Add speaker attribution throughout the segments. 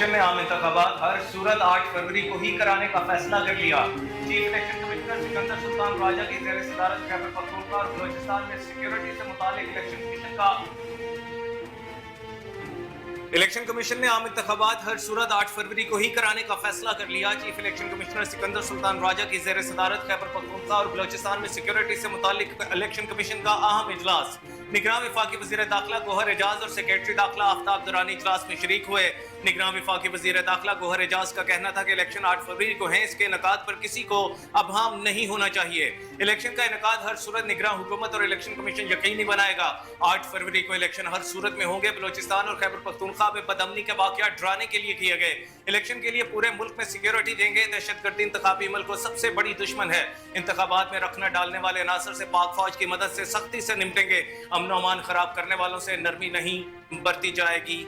Speaker 1: Commission ने आम इंतखाबात हर सूरत 8 फरवरी को ही कराने का फैसला कर लिया। Chief election commissioner Sikandar Sultan Raja की ज़ेर सदारत खैबर पख्तूनख्वा और बलोचिस्तान में सिक्योरिटी से मुतालिक इलेक्शन कमीशन ने आम इंतखाबात हर सूरत 8 फरवरी को ही कराने का फैसला कर लिया। Chief election commissioner Sikandar Sultan Raja की ज़ेर सदारत खैबर पख्तूनख्वा और बलोचिस्तान में सिक्योरिटी से मुतालिक इलेक्शन कमीशन का अहम इजलास। निगरान वफाकी वज़ीर दाखिला गोहर एजाज और सेक्रेटरी दाखिला आफ्ताब दुरानी इजलास में शरीक हुए। निगरान वफाकी वज़ीर दाखिला गोहर एजाज का कहना था कि इलेक्शन 8 फरवरी को है, इसके इनेकाद पर किसी को अबहम नहीं होना चाहिए। इलेक्शन का इनेकाद हर सूरत निगरान हुकूमत और इलेक्शन कमीशन यकीनी बनाएगा। 8 फरवरी को इलेक्शन हर सूरत में होंगे। बलोचिस्तान और खैबर पख्तूनख्वा में बदअमनी के वाक़यात डराने के लिए किए गए। इलेक्शन के लिए पूरे मुल्क में सिक्योरिटी देंगे। दहशतगर्दी इंतखाबी अमल को सबसे बड़ी दुश्मन है। इंतखाबात में रखना डालने वाले अनासर से पाक फौज की मदद से सख्ती से निपटेंगे। अमन अमान खराब करने वालों से नरमी नहीं बरती जाएगी।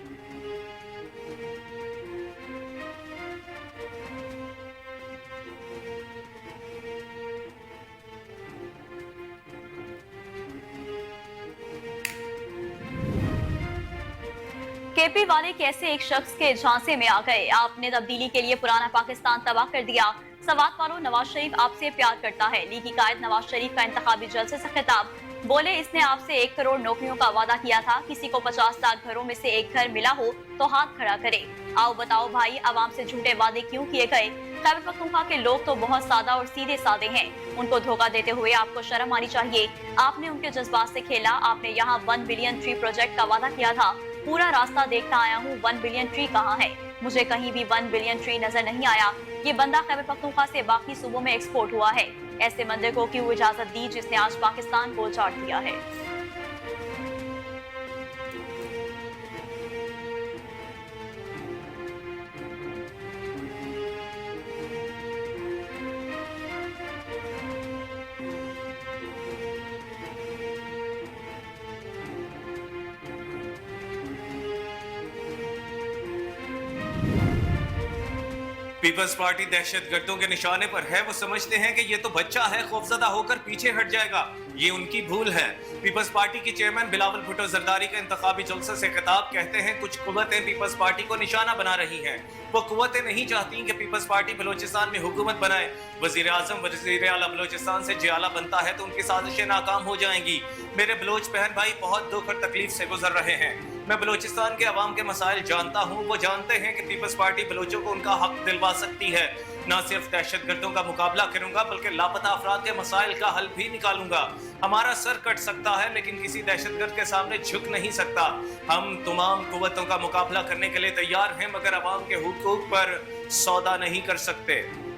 Speaker 2: केपी वाले कैसे एक शख्स के झांसे में आ गए? आपने तब्दीली के लिए पुराना पाकिस्तान तबाह कर दिया। सवात वालों, नवाज शरीफ आपसे प्यार करता है। लीगी कायद नवाज शरीफ का इंतखाबी जलसे से खिताब। बोले, इसने आपसे 1 करोड़ नौकरियों का वादा किया था। किसी को 50 लाख घरों में से एक घर मिला हो तो हाथ खड़ा करे। आओ बताओ भाई, आवाम से झूठे वादे क्यों किए गए? खैबर पख्तूनख्वा के लोग तो बहुत सादा और सीधे साधे हैं। उनको धोखा देते हुए आपको शर्म आनी चाहिए। आपने उनके जज्बात से खेला। आपने यहाँ 1 बिलियन ट्री प्रोजेक्ट का वादा किया था। पूरा रास्ता देखता आया हूँ, 1 बिलियन ट्री कहाँ है? मुझे कहीं भी 1 बिलियन ट्री नजर नहीं आया। ये बंदा खैबर पख्तूनख्वा से बाकी सूबों में एक्सपोर्ट हुआ है। ऐसे बंदे को क्यों इजाजत दी जिसने आज पाकिस्तान को उजाड़ दिया है?
Speaker 1: पीपल्स पार्टी दहशतगर्दों के निशाने पर है। वो समझते हैं कि ये तो बच्चा है, खौफजदा होकर पीछे हट जाएगा। ये उनकी भूल है। पीपल्स पार्टी के चेयरमैन बिलावल भुट्टो जरदारी का इंतखाबी जलसे से खिताब। कहते हैं कुछ कुव्वतें पीपल्स पार्टी को निशाना बना रही हैं। वो कुव्वतें नहीं चाहती कि पीपल्स पार्टी बलोचिस्तान में हुकूमत बनाए। वजीर आजम वजीर आला बलोचिस्तान से जियाला बनता है तो उनकी साजिशें नाकाम हो जाएंगी। मेरे बलोच बहन भाई बहुत दुख और तकलीफ से गुजर रहे हैं। मैं बलोचिस्तान के अवाम के मसाइल जानता हूँ। वो जानते हैं कि पीपल्स पार्टी बलोचों को उनका हक दिलवा सकती है। न सिर्फ दहशतगर्दों का मुकाबला करूंगा बल्कि लापता अफराद के मसाइल का हल भी निकालूंगा। हमारा सर कट सकता है लेकिन किसी दहशतगर्द के सामने झुक नहीं सकता। हम तमाम कुव्वतों का मुकाबला करने के लिए तैयार हैं मगर अवाम के हुकूक पर सौदा नहीं कर सकते।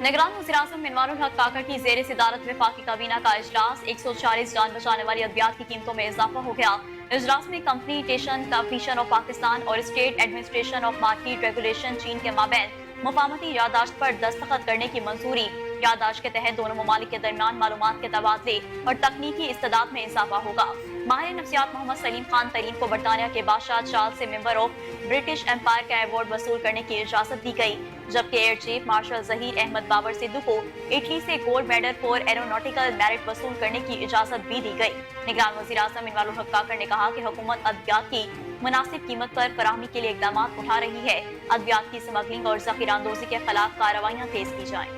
Speaker 2: निगरान वज़ीर-ए-आज़म इनवारुल हक काकड़ की ज़ेर सदारत वफाकी काबीना का इजलास। 140 जान बचाने वाली अद्वियात की कीमतों में इजाफा हो गया। इजलास में कंपटीशन कमीशन ऑफ पाकिस्तान और state administration of market regulation चीन के माबैन मुफाहमती यादाश्त पर दस्तखत करने की मंजूरी। यादाश्त के तहत दोनों ममालिक के दरमियान मालूमात के तबादले और तकनीकी इस्तेदाद में इजाफा होगा। माहिर नफ्सियात मोहम्मद सलीम खान तरीन को बरतानिया के बादशाह चार्ल्स से मेंबर ऑफ ब्रिटिश एम्पायर का अवार्ड वसूल करने की इजाजत दी गई, जबकि air chief marshal Zaheer Ahmed Babar Sidhu को इटली से gold medal for aeronautical merit वसूल करने की इजाजत भी दी गई। निगरान वज़ीर-ए-आज़म इनवारुल हक काकड़ ने कहा कि हुकूमत अद्वियात की मुनासिब कीमत पर फराहमी के लिए इकदाम उठा रही है। अद्वियात की स्मगलिंग और ज़ख़ीराअंदोज़ी के खिलाफ कार्रवाइयाँ तेज की जाएं।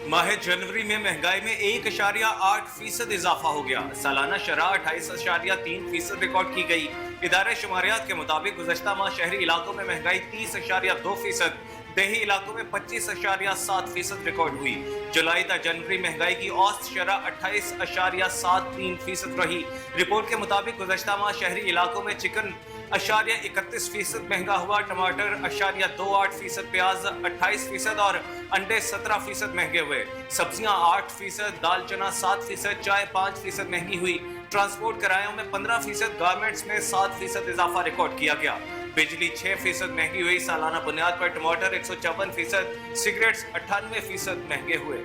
Speaker 1: माह जनवरी में महंगाई में 1.8% इजाफा हो गया। सालाना शरह 28.3% रिकॉर्ड की गई। इदारे शुमारियात के मुताबिक गुज़श्ता माह शहरी इलाकों में महंगाई 30.2%, देही इलाकों में 25.7% रिकॉर्ड हुई। जुलाई तक जनवरी महंगाई की औसत शरह 28.73% रही। रिपोर्ट के मुताबिक गुज़श्ता माह शहरी इलाकों में चिकन 31% महंगा हुआ। टमाटर 8.28%, प्याज 28% और अंडे 17% महंगे हुए। सब्जियां 8%, दाल चना 7%, चाय 5% महंगी हुई। ट्रांसपोर्ट किरायों में 15%, गारमेंट्स में 7% इजाफा रिकॉर्ड किया गया। बिजली 6% महंगी हुई। सालाना बुनियाद पर टमाटर 154%, सिगरेट्स 98% महंगे हुए।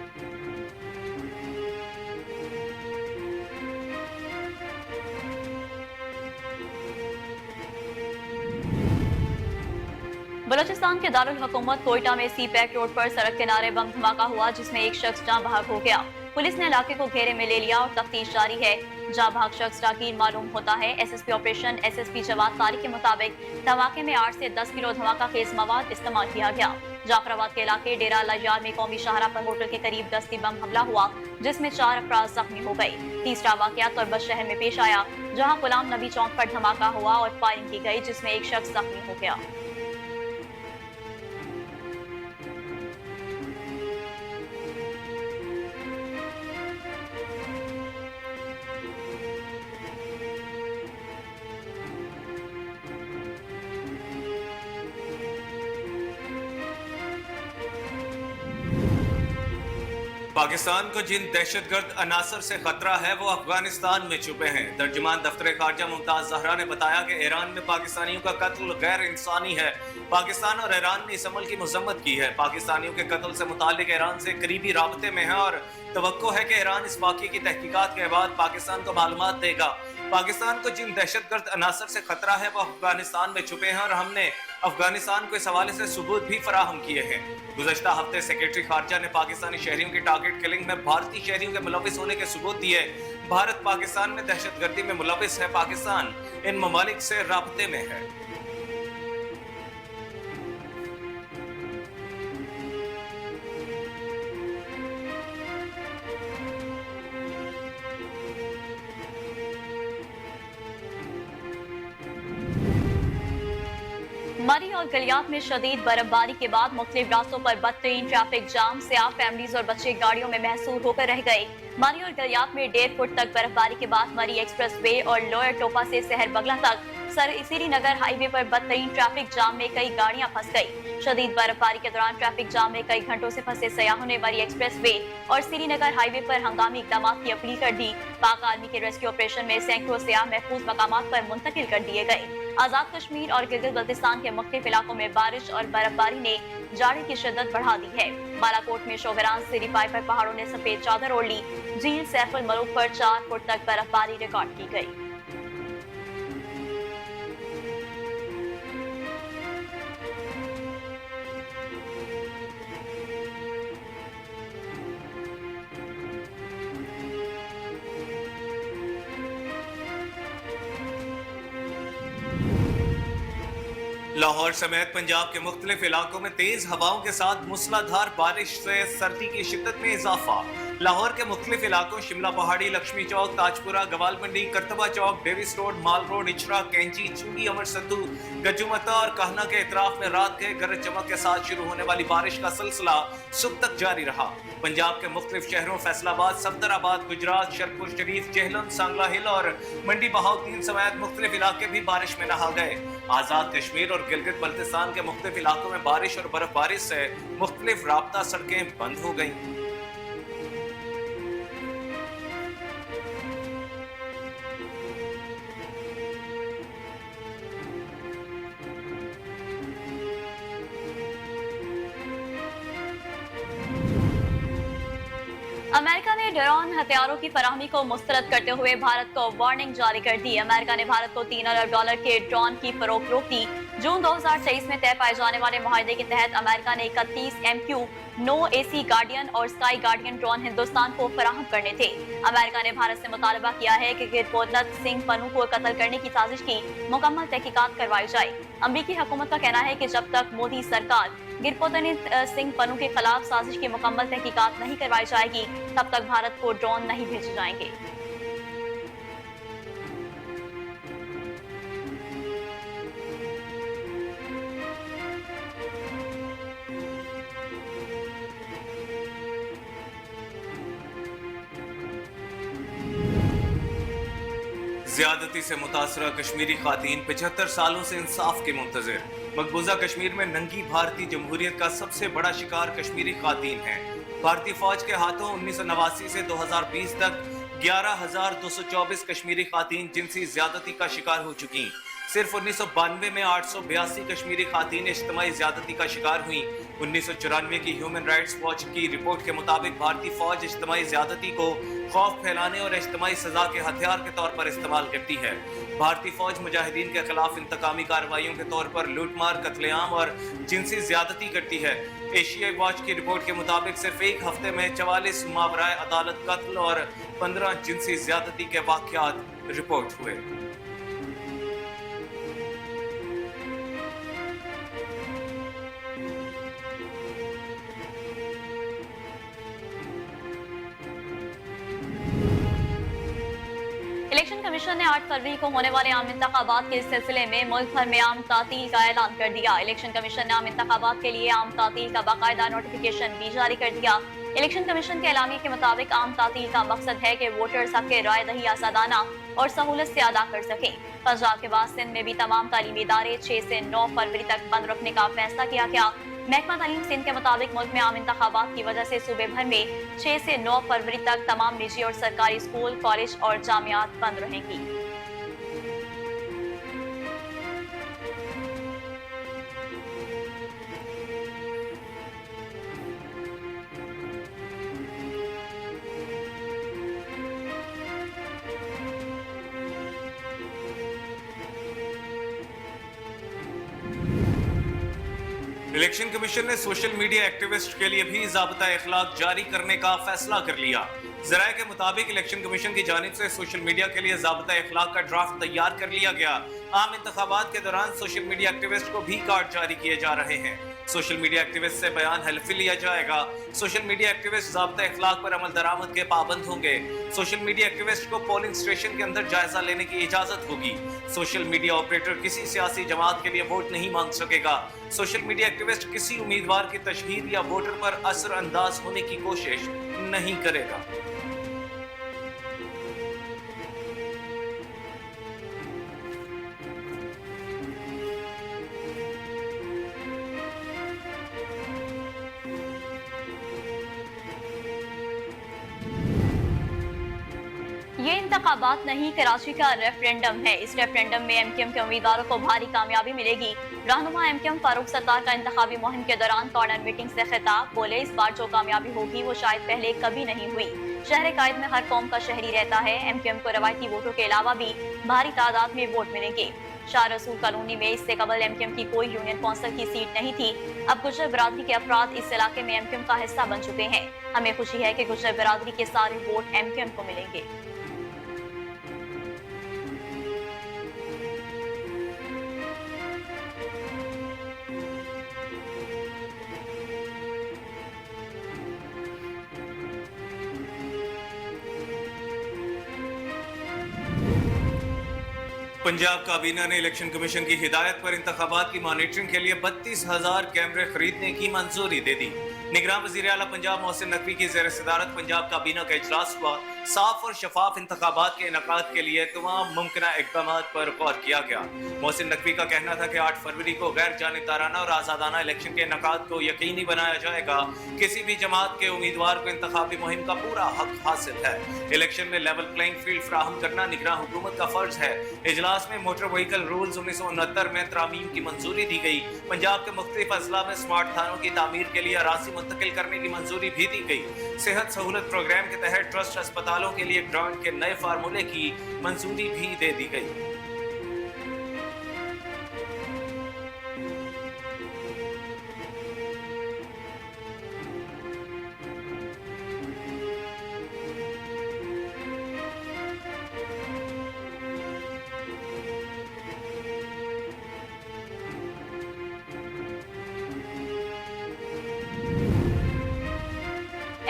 Speaker 2: बलूचिस्तान के दारुल हुकूमत कोयटा में सी पैक रोड पर सड़क किनारे बम धमाका हुआ, जिसमें एक शख्स जाँ बहक हो गया। पुलिस ने इलाके को घेरे में ले लिया और तफ्तीश जारी है। जाँ बहक शख्स राकीर मालूम होता है। SSP operation SSP Jawad Tariq के मुताबिक धमाके में 8 से 10 किलो धमाका खेज मवाद इस्तेमाल किया गया। जाफराबाद के इलाके डेरा लजार में कौमी शाहरा पर होटल के करीब दस्ती बम हमला हुआ, जिसमें 4 अफराद जख्मी हो गए। तीसरा वाकया तुर्बत शहर में पेश आया, जहां गुलाम नबी चौक पर धमाका हुआ और फायरिंग की गई, जिसमें एक शख्स जख्मी हो गया।
Speaker 1: पाकिस्तान को जिन दहशतगर्द अनासर से खतरा है वो अफगानिस्तान में छुपे हैं। तर्जुमान दफ्तर खारजा मुमताज जहरा ने बताया कि ईरान में पाकिस्तानियों का कत्ल गैर इंसानी है। पाकिस्तान और ईरान ने इस अमल की मजम्मत की है। पाकिस्तानियों के कत्ल से मुतालिक ईरान से करीबी राबते में है और तवक्को है कि ईरान इस वाक़े की तहकीकात के बाद पाकिस्तान को मालूमात देगा। पाकिस्तान को जिन दहशतगर्द अनासर से खतरा है वो अफगानिस्तान में छुपे हैं और हमने अफगानिस्तान को इस हवाले से सबूत भी फराहम किए हैं। गुज़श्ता हफ्ते सेक्रेटरी खारजा ने पाकिस्तानी शहरियों की टारगेट किलिंग में भारतीय शहरियों के मुलविस होने के सबूत दिए। भारत पाकिस्तान में दहशतगर्दी में मुलविस है। पाकिस्तान इन ममालिक से राब्ते में है।
Speaker 2: मरी और गलियात में शदीद बर्फबारी के बाद मुख्तलिफ रास्तों पर बदतरीन ट्रैफिक जाम से आप फैमिलीज और बच्चे गाड़ियों में महसूर होकर रह गए। मरी और गलियात में 1.5 फुट तक बर्फबारी के बाद मरी एक्सप्रेस वे और लोअर टोपा से शहर बगला तक श्रीनगर हाईवे पर बदतरीन ट्रैफिक जाम में कई गाड़ियां फंस गई। शदीद बर्फबारी के दौरान ट्रैफिक जाम में कई घंटों से फंसे सयाहों ने मरी एक्सप्रेस वे और श्रीनगर हाईवे पर हंगामी इकदाम की अपील कर दी। पाक आर्मी के रेस्क्यू ऑपरेशन में सैकड़ों सयाह महफूज मकामात पर मुंतकिल कर दिए गए। आजाद कश्मीर और गिलगित बल्तिस्तान के मुख्तलिफ इलाकों में बारिश और बर्फबारी ने जाड़े की शिद्दत बढ़ा दी है। बालाकोट में शोगरान सिरी पाई पर पहाड़ों ने सफेद चादर ओढ़ ली। झील सैफुल मलूक पर 4 फुट तक बर्फबारी रिकॉर्ड की गई।
Speaker 1: लाहौर समेत पंजाब के मुख्तलिफ इलाकों में तेज हवाओं के साथ मूसलाधार बारिश से सर्दी की शिद्दत में इजाफा। लाहौर के मुख्तलिफ इलाकों शिमला पहाड़ी, लक्ष्मी चौक, ताजपुरा, गवाल मंडी, करतबा चौक, डेविस रोड, माल रोड, इचरा, कैंची, चूड़ी, अमर सद्दू, गज्जुमता और कहना के इतराफ में रात के गरज चमक के साथ शुरू होने वाली बारिश का सिलसिला सुबह तक जारी रहा। पंजाब के मुख्तलिफ शहरों फैसलाबाद, सफदराबाद, गुजरात, शरपुर शरीफ, जेहलम, सांगला हिल और मंडी बहाउद्दीन समेत मुख्तलिफ इलाके भी बारिश में नहा गए। आजाद कश्मीर और गिलगित बल्तिस्तान के मुख्तलिफ इलाकों में बारिश और बर्फबारी से मुख्तलिफ राब्ता सड़कें बंद हो गईं।
Speaker 2: अमेरिका ने ड्रोन हथियारों की फराहमी को मुस्तरद करते हुए भारत को वार्निंग जारी कर दी। अमेरिका ने भारत को $3 अरब के ड्रोन की फरोख्त रोक दी। जून 2023 में तय पाए जाने वाले मुआहदे के तहत अमेरिका ने 31 MQ नो AC गार्डियन और स्काई गार्डियन ड्रोन हिंदुस्तान को फराहम करने थे। अमेरिका ने भारत से मुतालबा किया है कि गिरपोतन सिंह पन्नू को कत्ल करने की साजिश की मुकम्मल तहकीकात करवाई जाए। अमरीकी हुकूमत का कहना है कि जब तक मोदी सरकार गिरपोतन सिंह पन्नू के खिलाफ साजिश की मुकम्मल तहकीकात नहीं करवाई जाएगी, तब तक भारत को ड्रोन नहीं भेजे जाएंगे।
Speaker 1: ज्यादती से मुतासरा कश्मीरी खातीन 75 सालों से इंसाफ के मुंतजर। मकबूजा कश्मीर में नंगी भारतीय जमहूरियत का सबसे बड़ा शिकार कश्मीरी खातीन है। भारतीय फौज के हाथों 1989 से 2020 तक 11,224 कश्मीरी खातीन जिनसी ज्यादती का शिकार हो चुकी। सिर्फ 1992 में 882 कश्मीरी खातीन इज्तिमाई ज्यादती का शिकार हुई। 1994 की ह्यूमन राइट्स वॉच की रिपोर्ट के मुताबिक भारतीय फौज इज्तिमाई ज्यादती को खौफ फैलाने और इज्तिमाई सजा के हथियार के तौर पर इस्तेमाल करती है। भारतीय फौज मुजाहिदीन के खिलाफ इंतकामी कार्रवाइयों के तौर पर लूटमार, कत्लेआम और जिनसी ज्यादती करती है। एशियाई वॉच की रिपोर्ट के मुताबिक सिर्फ एक हफ्ते में 44 मावराए अदालत कत्ल और 15 जिनसी ज्यादती के वाक़यात रिपोर्ट हुए।
Speaker 2: इलेक्शन कमीशन ने 8 फरवरी को होने वाले आम इंतखाबात के सिलसिले में मुल्क भर में आम तातील का ऐलान कर दिया। इलेक्शन कमीशन ने आम इंतखाबात के लिए आम तातील का बाकायदा नोटिफिकेशन भी जारी कर दिया। इलेक्शन कमीशन के एलामिया के मुताबिक आम तातील का मकसद है कि वोटर्स हक राय दही आजादाना और सहूलत से अदा कर सकें। पंजाब के बाद सिंध में भी तमाम तालीमी इदारे 6 से 9 फरवरी तक बंद रखने का फैसला किया गया। महकमा तालीम सिंध के मुताबिक मुल्क में आम इंतखाबात की वजह से सूबे भर में 6 से 9 फरवरी तक तमाम निजी और सरकारी स्कूल, कॉलेज और जामियात बंद रहेंगी।
Speaker 1: इलेक्शन कमीशन ने सोशल मीडिया एक्टिविस्ट के लिए भी ज़ाब्ता इखलाक जारी करने का फैसला कर लिया। ज़राए के मुताबिक इलेक्शन कमीशन की जानिब से सोशल मीडिया के लिए ज़ाब्ता इखलाक का ड्राफ्ट तैयार कर लिया गया। आम इंतखाबात के दौरान सोशल मीडिया एक्टिविस्ट को भी कार्ड जारी किए जा रहे हैं। सोशल मीडिया एक्टिविस्ट से बयान हल्फी लिया जाएगा। सोशल मीडिया एक्टिविस्ट ज़ाब्ता इखलाक पर अमल दरामद के पाबंद होंगे। सोशल मीडिया एक्टिविस्ट को पोलिंग स्टेशन के अंदर जायजा लेने की इजाजत होगी। सोशल मीडिया ऑपरेटर किसी सियासी जमात के लिए वोट नहीं मांग सकेगा। सोशल मीडिया एक्टिविस्ट किसी उम्मीदवार की तशहीर या वोटर पर असर अंदाज होने की कोशिश नहीं करेगा।
Speaker 2: ये इंतखाबात नहीं, कराची का रेफरेंडम है। इस रेफरेंडम में एमक्यूएम के उम्मीदवारों को भारी कामयाबी मिलेगी। रहनुमा एमक्यूएम फारूक सत्तार का इंतखाबी मुहिम के दौरान कॉर्नर मीटिंग से खिताब, बोले इस बार जो कामयाबी होगी वो शायद पहले कभी नहीं हुई। शहर कायद में हर कौम का शहरी रहता है। एमक्यूएम को रवायती वोटों के अलावा भी भारी तादाद में वोट मिलेंगे। शाह रसूल कॉलोनी में इससे कबल एमक्यूएम की कोई यूनियन कौंसिल की सीट नहीं थी। अब गुजर बरादरी के अफराद इस इलाके में एमक्यूएम का हिस्सा बन चुके हैं। हमें खुशी है कि गुजर बरादरी के सारे वोट एमक्यूएम को मिलेंगे।
Speaker 1: पंजाब काबीना ने इलेक्शन कमीशन की हिदायत पर इंतखाबात की मॉनिटरिंग के लिए 32,000 कैमरे खरीदने की मंजूरी दे दी। निगरान वज़ीर आला पंजाब मोहसिन नकवी की ज़ेर सदारत पंजाब काबीना का इजलास हुआ। साफ और शफाफ इंतखाबात के इनेकाद के लिए तमाम मुमकिना इक़दामात पर गौर किया गया। मोहसिन नकवी का कहना था कि 8 फरवरी को गैर जानिबदाराना और आज़ादाना इलेक्शन के इनेकाद को यकीनी बनाया जाएगा। किसी भी जमात के उम्मीदवार को इंतखाबी मुहिम का पूरा हक हासिल है। इलेक्शन में लेवल प्लेइंग फील्ड फराहम करना निगरान हुकूमत का फर्ज है। इजलास में मोटर व्हीकल रूल्स 1969 में तरामीम की मंजूरी दी गई। पंजाब के मुख्तलिफ अजला में स्मार्ट थानों की तामीर के लिए अराजी मुंतकिल करने की मंजूरी भी दी गई। सेहत सहूलत प्रोग्राम के तहत ट्रस्ट अस्पतालों के लिए ग्रांट के नए फार्मूले की मंजूरी भी दे दी गई।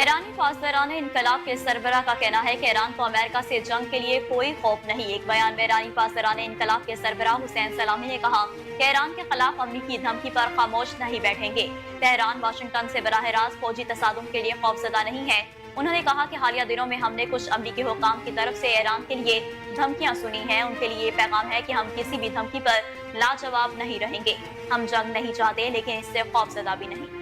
Speaker 2: ईरानी फासदारान इनकलाब के सरबराह का कहना है कि ईरान को अमेरिका से जंग के लिए कोई खौफ नहीं। एक बयान में ईरानी फासदारान इनकलाब के सरबराह हुसैन सलामी ने कहा कि ईरान के खिलाफ अमरीकी धमकी पर खामोश नहीं बैठेंगे। तेहरान वाशिंगटन से बराह रास्त फौजी तसादुम के लिए खौफजदा नहीं है। انہوں نے کہا کہ حالیہ دنوں میں ہم نے کچھ امریکی حکام کی طرف سے ایران کے لیے دھمکیاں سنی ہیں. ان کے لیے یہ پیغام ہے کہ ہم کسی بھی دھمکی پر لاجواب نہیں رہیں گے. ہم جنگ نہیں چاہتے لیکن اس سے خوفزدہ بھی نہیں.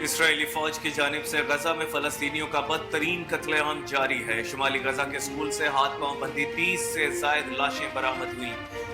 Speaker 1: اسرائیلی فوج کی جانب سے غزہ میں فلسطینیوں کا بدترین قتل عام جاری ہے. شمالی غزہ کے اسکول سے ہاتھ پاؤں بندھی 30 سے زائد لاشیں برآمد ہوئی.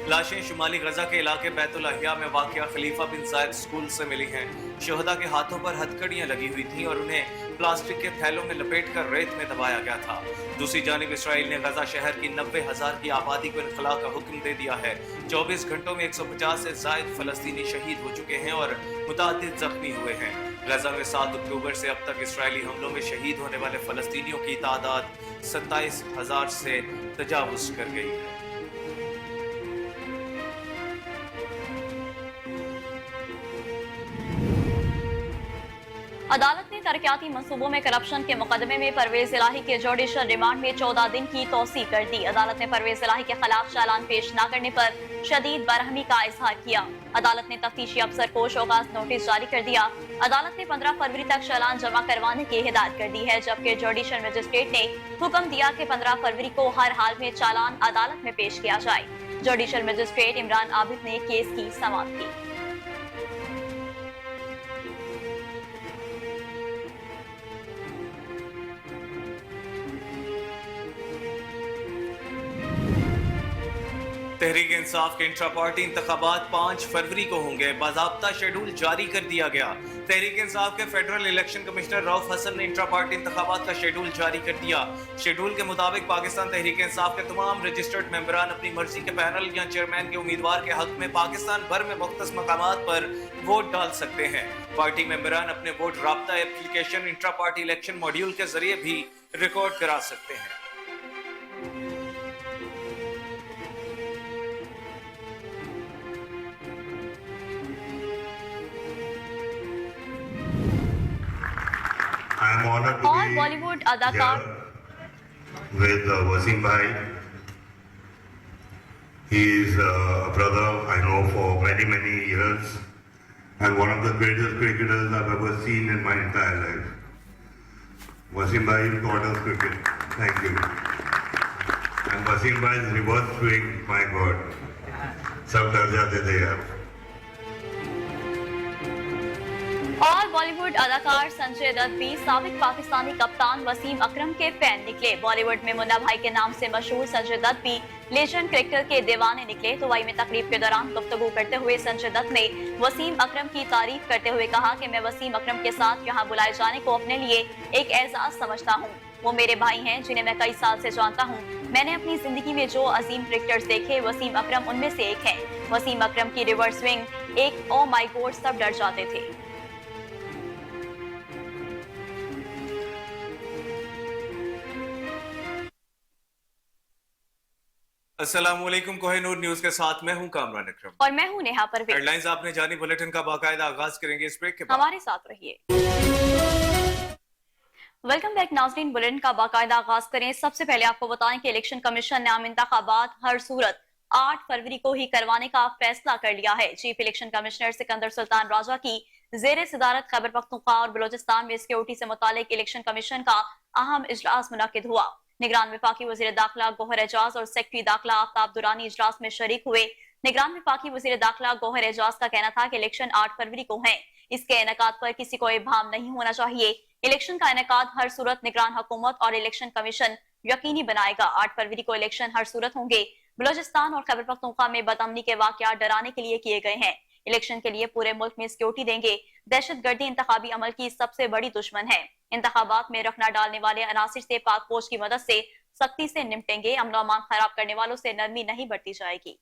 Speaker 1: لاشیں شمالی غزہ کے علاقے بیت الاحیاء میں واقع خلیفہ بن زائد اسکول سے ملی ہیں. شہداء کے ہاتھوں پر ہتھکڑیاں لگی ہوئی تھیں اور انہیں پلاسٹک کے تھیلوں میں لپیٹ کر ریت میں دبایا گیا تھا. دوسری جانب اسرائیل نے غزہ شہر کی 90,000 کی آبادی کو انخلاء کا حکم دے دیا ہے. 24 گھنٹوں میں 150 سے زائد فلسطینی شہید ہو چکے ہیں اور متعدد زخمی ہوئے ہیں. غزہ میں 7 اکتوبر سے اب تک اسرائیلی حملوں میں شہید ہونے والے فلسطینیوں کی تعداد 27,000 سے تجاوز کر گئی ہے.
Speaker 2: عدالت نے ترقیاتی منصوبوں میں کرپشن کے مقدمے میں پرویز الہی کے جوڈیشل ریمانڈ میں 14 دن کی توسیع کر دی. عدالت نے پرویز الہی کے خلاف چالان پیش نہ کرنے پر شدید برہمی کا اظہار کیا. عدالت نے تفتیشی افسر کو شوکاز نوٹس جاری کر دیا. عدالت نے 15 فروری تک چالان جمع کروانے کی ہدایت کر دی ہے، جبکہ جوڈیشل مجسٹریٹ نے حکم دیا کہ 15 فروری کو ہر حال میں چالان عدالت میں پیش کیا جائے. جوڈیشل مجسٹریٹ عمران عابد نے کیس کی سماعت کی.
Speaker 1: تحریک انصاف کے انٹرا پارٹی انتخابات 5 فروری کو ہوں گے. باضابطہ شیڈول جاری کر دیا گیا. تحریک انصاف کے فیڈرل الیکشن کمشنر رؤف حسن نے انٹرا پارٹی انتخابات کا شیڈول جاری کر دیا. شیڈول کے مطابق پاکستان تحریک انصاف کے تمام رجسٹرڈ ممبران اپنی مرضی کے پینل یا چیئرمین کے امیدوار کے حق میں پاکستان بھر میں مختص مقامات پر ووٹ ڈال سکتے ہیں. پارٹی ممبران اپنے ووٹ رابطہ application intra party election module کے ذریعے بھی ریکارڈ کرا سکتے ہیں.
Speaker 3: I am honored to
Speaker 2: اور
Speaker 3: be
Speaker 2: بالی ووڈ اداکار
Speaker 3: here with Wasim Bhai. He is a brother I know for many years and one of the greatest cricketers I've ever seen in my entire life. Wasim Bhai taught us cricket. Thank you. And Wasim Bhai's reverse swing, my God. सब डर जाते थे यार.
Speaker 2: اور بالی would اداکار سنجے دت بھی سابق پاکستانی کپتان وسیم اکرم کے فین نکلے. بالی ووڈ میں منا بھائی کے نام سے مشہور سنجے دت بھی لیجنڈ کرکٹر کے دیوانے نکلے. دبئی میں تقریب کے دوران گفتگو کرتے ہوئے سنجے دت نے وسیم اکرم کی تعریف کرتے ہوئے کہا کہ میں وسیم اکرم کے ساتھ یہاں بلائے جانے کو اپنے لیے ایک اعزاز سمجھتا ہوں. وہ میرے بھائی ہیں جنہیں میں کئی سال سے جانتا ہوں. میں نے اپنی زندگی میں جو عظیم کرکٹرز دیکھے وسیم اکرم ان میں سے ایک ہیں. وسیم اکرم کی ریورس سوئنگ ایک او مائی گاڈ سب ڈر جاتے تھے.
Speaker 1: السلام علیکم. کوہ نور نیوز کے ساتھ میں ہوں کامران اکرم
Speaker 2: اور میں ہوں نیہا پرویز.
Speaker 1: ہیڈ لائنز آپ نے جانی. بلیٹن کا باقاعدہ آغاز کریں گے اس بریک کے بعد.
Speaker 2: ہمارے ساتھ رہیے. ویلکم بیک ناظرین. بلیٹن کا باقاعدہ آغاز کریں. سب سے پہلے آپ کو بتائیں کہ الیکشن کمیشن نے عام انتخابات ہر صورت 8 فروری کو ہی کروانے کا فیصلہ کر لیا ہے. چیف الیکشن کمشنر سکندر سلطان راجہ کی زیر صدارت خیبر پختونخوا اور بلوچستان میں سیکیورٹی سے متعلق الیکشن کمیشن کا اہم اجلاس منعقد ہوا. نگران وفاقی وزیر داخلہ گوہر اعجاز اور سیکرٹری داخلہ آفتاب دورانی اجلاس میں شریک ہوئے. نگران وفاقی وزیر داخلہ گوہر اعجاز کا کہنا تھا کہ الیکشن 8 فروری کو ہیں. اس کے انعقاد پر کسی کو ابہام نہیں ہونا چاہیے. الیکشن کا انعقاد ہر صورت نگران حکومت اور الیکشن کمیشن یقینی بنائے گا. 8 فروری کو الیکشن ہر صورت ہوں گے. بلوچستان اور خیبر پختونخوا میں بدامنی کے واقعات ڈرانے کے لیے کیے گئے ہیں. الیکشن کے لیے پورے ملک میں سیکیورٹی دیں گے. دہشت گردی انتخابی عمل کی سب سے بڑی دشمن ہے. انتخابات میں رخنہ ڈالنے والے عناصر سے پاک فوج کی مدد سے سختی سے نمٹیں گے. امن و امان خراب کرنے والوں سے نرمی نہیں برتی جائے گی.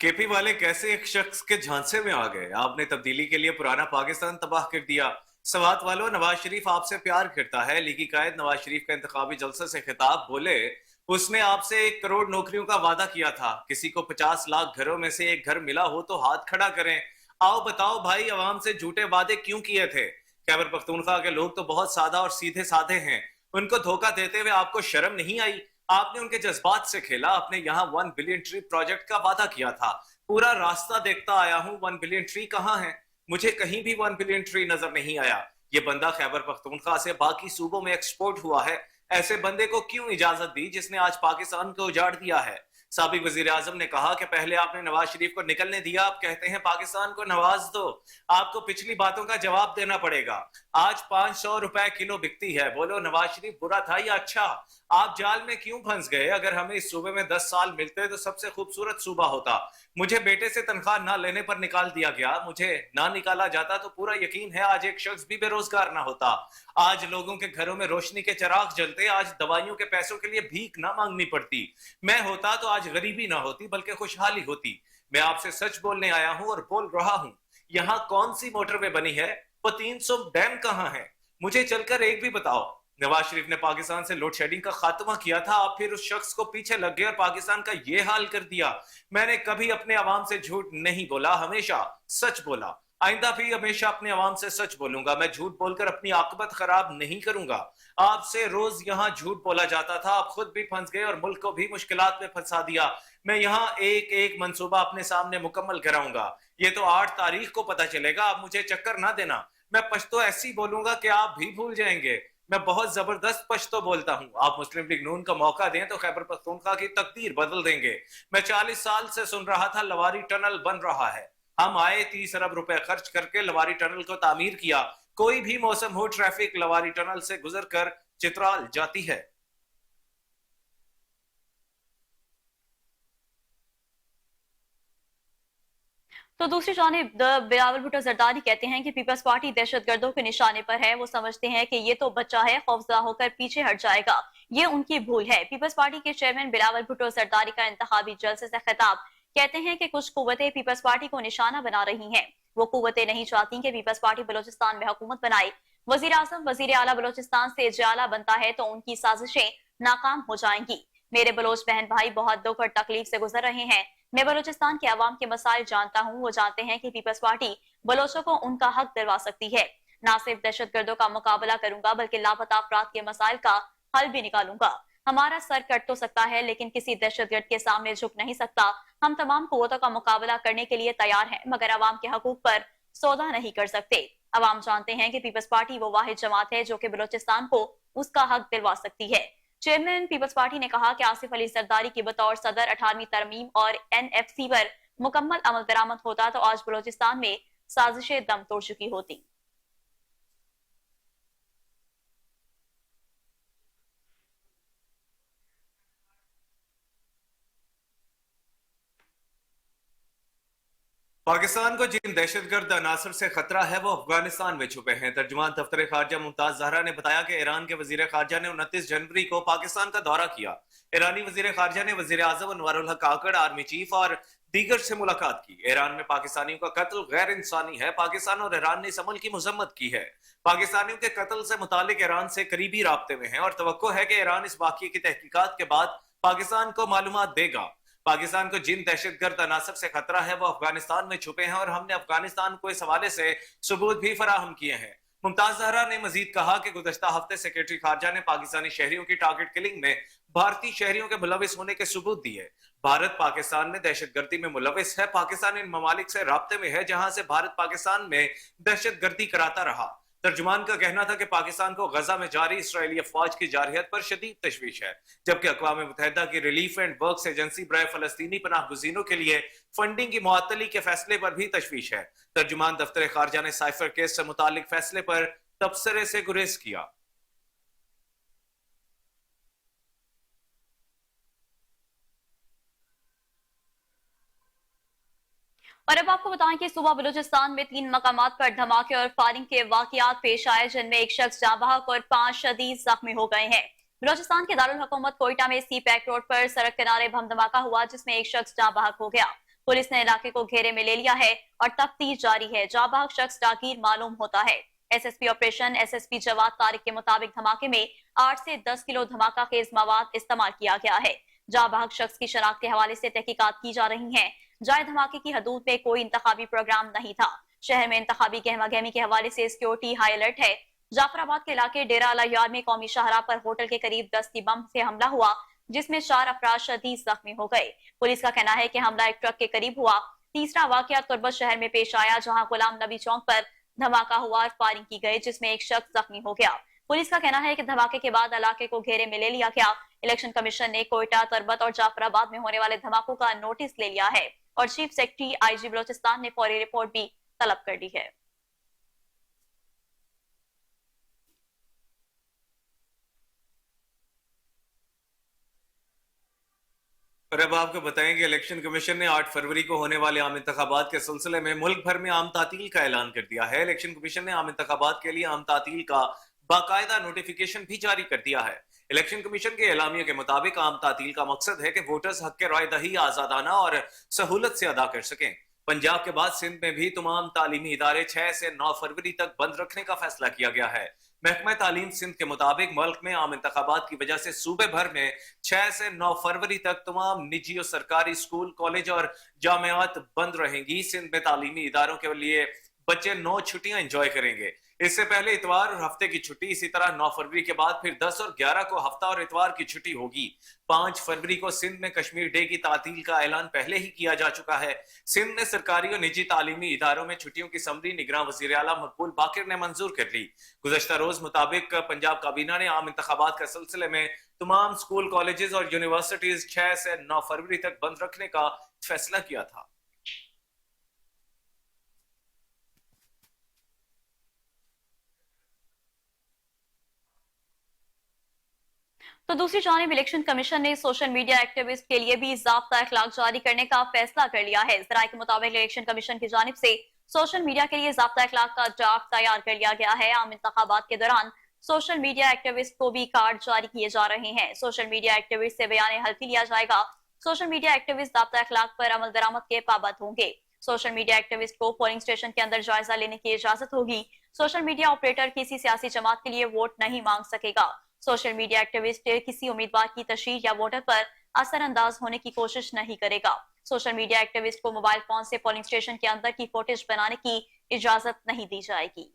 Speaker 1: کے پی والے کیسے ایک شخص کے جھانسے میں آ گئے؟ آپ نے تبدیلی کے لیے پرانا پاکستان تباہ کر دیا. سوات والوں، نواز شریف آپ سے پیار کرتا ہے. لیگی قائد نواز شریف کا انتخابی جلسے سے خطاب. بولے اس نے آپ سے 1 करोड़ नौकरियों का वादा किया था। किसी को 50 लाख घरों में से एक घर मिला हो तो हाथ खड़ा करें। आओ बताओ भाई, अवाम से झूठे वादे क्यों किए थे? खैबर पख्तूनख्वा के लोग तो बहुत सादा और सीधे साधे हैं। उनको धोखा देते हुए आपको शर्म नहीं आई? आपने उनके जज्बात से खेला। आपने यहाँ 1 बिलियन ट्री प्रोजेक्ट का वादा किया था। पूरा रास्ता देखता आया हूँ, 1 बिलियन ट्री कहाँ है? मुझे कहीं भी 1 बिलियन ट्री नजर नहीं आया। ये बंदा खैबर पख्तूनख्वा से बाकी सूबों में एक्सपोर्ट हुआ है। ऐसे बंदे को क्यों इजाजत दी जिसने आज पाकिस्तान को उजाड़ दिया है? साबिक वजीर आजम ने कहा कि पहले आपने नवाज शरीफ को निकलने दिया, आप कहते हैं पाकिस्तान को नवाज दो। आपको पिछली बातों का जवाब देना पड़ेगा। आज 500 रुपए किलो बिकती है। बोलो नवाज शरीफ बुरा था या अच्छा? आप जाल में क्यों फंस गए? अगर हमें इस सूबे में 10 साल मिलते तो सबसे खूबसूरत सूबा होता। मुझे बेटे से तनख्वाह ना लेने पर निकाल दिया गया। मुझे ना निकाला जाता तो पूरा यकीन है आज एक शख्स भी बेरोजगार ना होता। आज लोगों के घरों में रोशनी के चिराग जलते। आज दवाइयों के पैसों के लिए भीख ना मांगनी पड़ती। मैं होता तो आज गरीबी ना होती बल्कि खुशहाली होती। मैं आपसे सच बोलने आया हूं और बोल रहा हूं। यहाँ कौन सी मोटरवे बनी है? वो 300 डैम कहाँ है? मुझे चलकर एक भी बताओ। नवाज शरीफ ने पाकिस्तान से लोड शेडिंग का खात्मा किया था। आप फिर उस शख्स को पीछे लग गए और पाकिस्तान का ये हाल कर दिया। मैंने कभी अपने अवाम से झूठ नहीं बोला, हमेशा सच बोला। आइंदा भी हमेशा अपने अवाम से सच बोलूंगा। मैं झूठ बोलकर अपनी आकबत खराब नहीं करूंगा। आपसे रोज यहाँ झूठ बोला जाता था। आप खुद भी फंस गए और मुल्क को भी मुश्किलात में फंसा दिया। मैं यहाँ एक एक मंसूबा अपने सामने मुकम्मल कराऊंगा। ये तो 8 तारीख को पता चलेगा। आप मुझे चक्कर ना देना। मैं पश्तो ऐसी बोलूंगा कि आप भी भूल जाएंगे। मैं बहुत जबरदस्त पश्तो बोलता हूँ। आप मुस्लिम लीग नून का मौका दें तो खैबर पख्तूनख्वा की तकदीर बदल देंगे। मैं 40 साल से सुन रहा था लवारी टनल बन रहा है। हम आए 30 अरब रुपए खर्च करके लवारी टनल को तामीर किया। कोई भी मौसम हो, ट्रैफिक लवारी टनल से गुजर कर चित्राल जाती है।
Speaker 2: तो दूसरी जानिब बिलावल भुट्टो जरदारी कहते हैं कि पीपल्स पार्टी दहशतगर्दों के निशाने पर है। वो समझते हैं कि ये तो बच्चा है, खौफजदा होकर पीछे हट जाएगा। ये उनकी भूल है। पीपल्स पार्टी के चेयरमैन बिलावल भुट्टो जरदारी का इंतखाबी जलसे से खिताब। कहते हैं कि कुछ कुव्वतें पीपल्स पार्टी को निशाना बना रही हैं। वो कुव्वतें नहीं चाहती कि पीपल्स पार्टी बलोचिस्तान में हुकूमत बनाए। वजीर आजम वजीर आला बलोचिस्तान से जाला बनता है तो उनकी साजिशें नाकाम हो जाएंगी। मेरे बलोच बहन भाई बहुत दुख और तकलीफ से गुजर रहे हैं। मैं बलूचिस्तान के अवाम के मसाइल जानता हूँ। वो जानते हैं कि पीपल्स पार्टी बलोचों को उनका हक दिलवा सकती है। न सिर्फ दहशतगर्दों का मुकाबला करूंगा बल्कि लापता अफराद के मसाइल का हल भी निकालूंगा। हमारा सर कट तो सकता है लेकिन किसी दहशतगर्द के सामने झुक नहीं सकता। हम तमाम कुव्वतों का मुकाबला करने के लिए तैयार हैं मगर अवाम के हकूक पर सौदा नहीं कर सकते। अवाम जानते हैं कि पीपल्स पार्टी वो वाहिद जमात है जो कि बलूचिस्तान को उसका हक दिलवा सकती है। चेयरमैन पीपल्स पार्टी ने कहा कि आसिफ अली जरदारी की बतौर सदर 18वीं तरमीम और NFC पर मुकम्मल अमल दरामद होता तो आज बलूचिस्तान में साजिशें दम तोड़ चुकी होती।
Speaker 1: पाकिस्तान को जिन दहशतगर्द अनासर से खतरा है वो अफगानिस्तान में छुपे हैं। तर्जुमान दफ्तर खारजा मुमताज जहरा ने बताया कि ईरान के वजीर खारजा ने 29 जनवरी को पाकिस्तान का दौरा किया। ईरानी वजीर खारजा ने वजीर आजम अनवरुल हक काकड़, आर्मी चीफ और दीगर से मुलाकात की। ईरान में पाकिस्तानियों का कत्ल गैर इंसानी है। पाकिस्तान और ईरान ने इस अमल की मजम्मत की है। पाकिस्तानियों के कत्ल से मुतालिक ईरान से करीबी राब्ते में है और तवक्को है कि ईरान इस वाक़ये की तहकीकात के बाद पाकिस्तान को मालूमात देगा। पाकिस्तान को जिन दहशतगर्द अनासर से खतरा है वो अफगानिस्तान में छुपे हैं और हमने अफगानिस्तान को इस हवाले से सबूत भी फराहम किए हैं। मुमताज जहरा ने मजीद कहा कि गुज़श्ता हफ्ते सेक्रेटरी खारजा ने पाकिस्तानी शहरियों की टारगेट किलिंग में भारतीय शहरियों के मुलविस होने के सबूत दिए। भारत पाकिस्तान में दहशतगर्दी में मुलविस है। पाकिस्तान इन ममालिक से राब्ते में है जहां से भारत पाकिस्तान में दहशतगर्दी कराता रहा। तर्जुमान का कहना था कि पाकिस्तान को गजा में जारी इसराइली अफवाज की जारहियत पर शदीद तशवीश है, जबकि अक़वाम मुत्तहिदा की रिलीफ एंड वर्क्स एजेंसी बराए फलस्तीनी पनाह गुज़ीनों के लिए फंडिंग की मुअत्तली के फैसले पर भी तशवीश है। तर्जुमान दफ्तर खारजा ने साइफर केस से मुतालिक फैसले पर तबसरे से गुरेज किया।
Speaker 2: और अब आपको बताएं कि सुबह बलूचिस्तान में 3 मकामात पर धमाके और फायरिंग के वाकयात पेश आए जिनमें एक शख्स जाँ बहक और 5 शदीद जख्मी हो गए हैं। बलूचिस्तान के दारुल हुकूमत कोयटा में सी पैक रोड पर सड़क किनारे बम धमाका हुआ जिसमें एक शख्स जाँ बहक हो गया। पुलिस ने इलाके को घेरे में ले लिया है और तफ्तीश जारी है। जाँ बहक शख्स डाकीर मालूम होता है। SSP operation SSP Jawad Tariq के मुताबिक धमाके में 8 से 10 किलो धमाका खेज मवाद इस्तेमाल किया गया है। जहां भाग शख्स की शनाख्त के हवाले से तहकीकात की जा रही हैं। जाए धमाके की हदूद में कोई इंतखाबी प्रोग्राम नहीं था। शहर में इंतखाबी गहमा-गहमी के हवाले से सिक्योरिटी हाई अलर्ट है। जाफराबाद के इलाके डेरा अल-यार में कौमी शाहराह पर होटल के करीब दस्ती बम से हमला हुआ, जिसमें 4 अफराद शदीद जख्मी हो गए। पुलिस का कहना है कि हमला एक ट्रक के करीब हुआ। तीसरा वाकया तुर्बत शहर में पेश आया, जहां गुलाम नबी चौक पर धमाका हुआ और फायरिंग की गई, जिसमें एक शख्स जख्मी हो गया। पुलिस का कहना है कि धमाके के बाद इलाके को घेरे में ले लिया गया। इलेक्शन कमीशन ने कोयटा, तुर्बत और जाफराबाद में होने वाले धमाकों का नोटिस ले लिया है और चीफ सेक्रेटरी IG बलोचिस्तान ने फौरी रिपोर्ट भी तलब कर दी है।
Speaker 1: और अब आपको बताएंगे इलेक्शन कमीशन ने 8 फरवरी को होने वाले आम इंतखाबात के सिलसिले में मुल्क भर में आम तातील का ऐलान कर दिया है। इलेक्शन कमीशन ने आम इंतखाबात के लिए आम तातील का बाकायदा नोटिफिकेशन भी जारी कर दिया है। इलेक्शन कमीशन के एलामिया के मुताबिक आम तातील का मकसद है कि वोटर्स हक के राय दही आजादाना और सहूलत से अदा कर सकें। पंजाब के बाद सिंध में भी तमाम तालीमी इदारे 6 से 9 फरवरी तक बंद रखने का फैसला किया गया है। महकमा तालीम सिंध के मुताबिक मुल्क में आम इंतखाबात की वजह से सूबे भर में 6 से 9 फरवरी तक तमाम निजी और सरकारी स्कूल, कॉलेज और जामियात बंद रहेंगी। सिंध में तालीमी इदारों के लिए बच्चे 9 छुट्टियां एंजॉय करेंगे। इससे पहले इतवार और हफ्ते की छुट्टी, इसी तरह 9 फरवरी के बाद फिर 10 और 11 को हफ्ता और इतवार की छुट्टी होगी। 5 फरवरी को सिंध में कश्मीर डे की तातील का ऐलान पहले ही किया जा चुका है। सिंध ने सरकारी और निजी तालीमी इदारों में छुट्टियों की समरी निगरान वजीर आला मकबूल बाकिर ने मंजूर कर ली। गुज़श्ता रोज मुताबिक पंजाब काबीना ने आम इंतखाबात के सिलसिले में तमाम स्कूल, कॉलेजेस और यूनिवर्सिटीज 6 से 9 फरवरी तक बंद रखने का फैसला किया था।
Speaker 2: तो दूसरी जानिब इलेक्शन कमीशन ने सोशल मीडिया एक्टिविस्ट के लिए भी ज़ाब्ता अखलाक जारी करने का फैसला कर लिया है। ज़राए के मुताबिक इलेक्शन कमीशन की जानिब से सोशल मीडिया के लिए ज़ाब्ता अखलाक का ड्राफ्ट तैयार कर लिया गया है। आम इंतखाबात के दौरान सोशल मीडिया एक्टिविस्ट को भी कार्ड जारी किए जा रहे हैं। सोशल मीडिया एक्टिविस्ट से बयान हल्फी लिया जाएगा। सोशल मीडिया एक्टिविस्ट ज़ाब्ता अखलाक पर अमल दरामद के पाबंद होंगे। सोशल मीडिया एक्टिविस्ट को पोलिंग स्टेशन के अंदर जायजा लेने की इजाजत होगी। सोशल मीडिया ऑपरेटर किसी सियासी जमात के लिए वोट नहीं मांग सकेगा। सोशल मीडिया एक्टिविस्ट किसी उम्मीदवार की तशरीह या वोटर पर असरअंदाज होने की कोशिश नहीं करेगा। सोशल मीडिया एक्टिविस्ट को मोबाइल फोन से पोलिंग स्टेशन के अंदर की फुटेज बनाने की इजाजत नहीं दी जाएगी।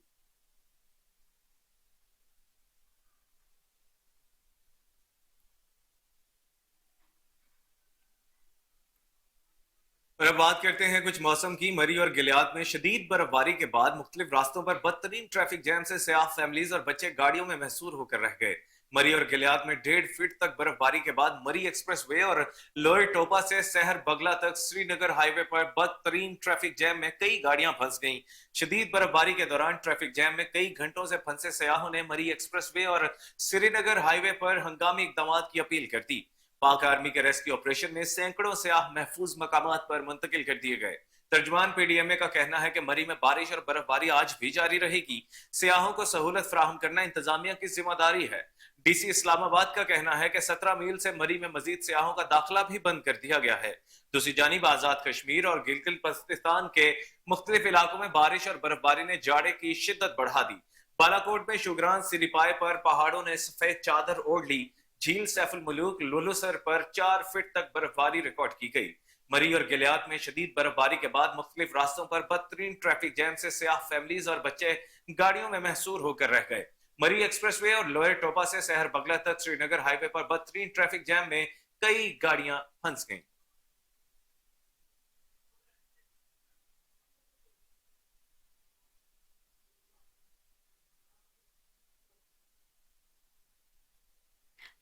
Speaker 1: और अब बात करते हैं कुछ मौसम की। मरी और गिलियात में शदीद बर्फबारी के बाद मुख्तलिफ रास्तों पर बदतरीन ट्रैफिक जैम से सयाह फैमिलीज और बच्चे गाड़ियों में महसूर होकर रह गए। मरी और गिलियात में 1.5 फीट तक बर्फबारी के बाद मरी एक्सप्रेस वे और लोअर टोपा से शहर बगला तक श्रीनगर हाईवे पर बदतरीन ट्रैफिक जैम में कई गाड़ियां फंस गईं। शदीद बर्फबारी के दौरान ट्रैफिक जैम में कई घंटों से फंसे सयाहों ने मरी एक्सप्रेस वे और श्रीनगर हाईवे पर हंगामी इकदाम की अपील कर दी। पाक आर्मी के रेस्क्यू ऑपरेशन में सैकड़ों सयाह महफूज मकामात पर मुंतकिल कर दिए गए। तर्जुमान PDMA का कहना है कि मरी में बारिश और बर्फबारी आज भी जारी रहेगी। सयाहों को सहूलत फराहम करना इंतजामिया की जिम्मेदारी है। DC इस्लामाबाद का कहना है कि 17 मील से मरी में मजीद सयाहों का दाखिला भी बंद कर दिया गया है। दूसरी जानिब आजाद कश्मीर और गिलगित बल्तिस्तान के मुख्तलिफ इलाकों में बारिश और बर्फबारी ने जाड़े की शिद्दत बढ़ा दी। बालाकोट में शुगरान सिरिपाए पर पहाड़ों ने सफेद चादर ओढ़ ली। झील सैफुल मुलूक लुलुसर पर 4 फीट तक बर्फबारी रिकॉर्ड की गई। मरी और गिलियात में शदीद बर्फबारी के बाद मुख्तलिफ रास्तों पर बदतरीन ट्रैफिक जैम से सयाह फैमिलीज और बच्चे गाड़ियों में महसूर होकर रह गए। मरी एक्सप्रेसवे और लोअर टोपा से शहर बगला तक श्रीनगर हाईवे पर बदतरीन ट्रैफिक जैम में कई गाड़ियां फंस गईं।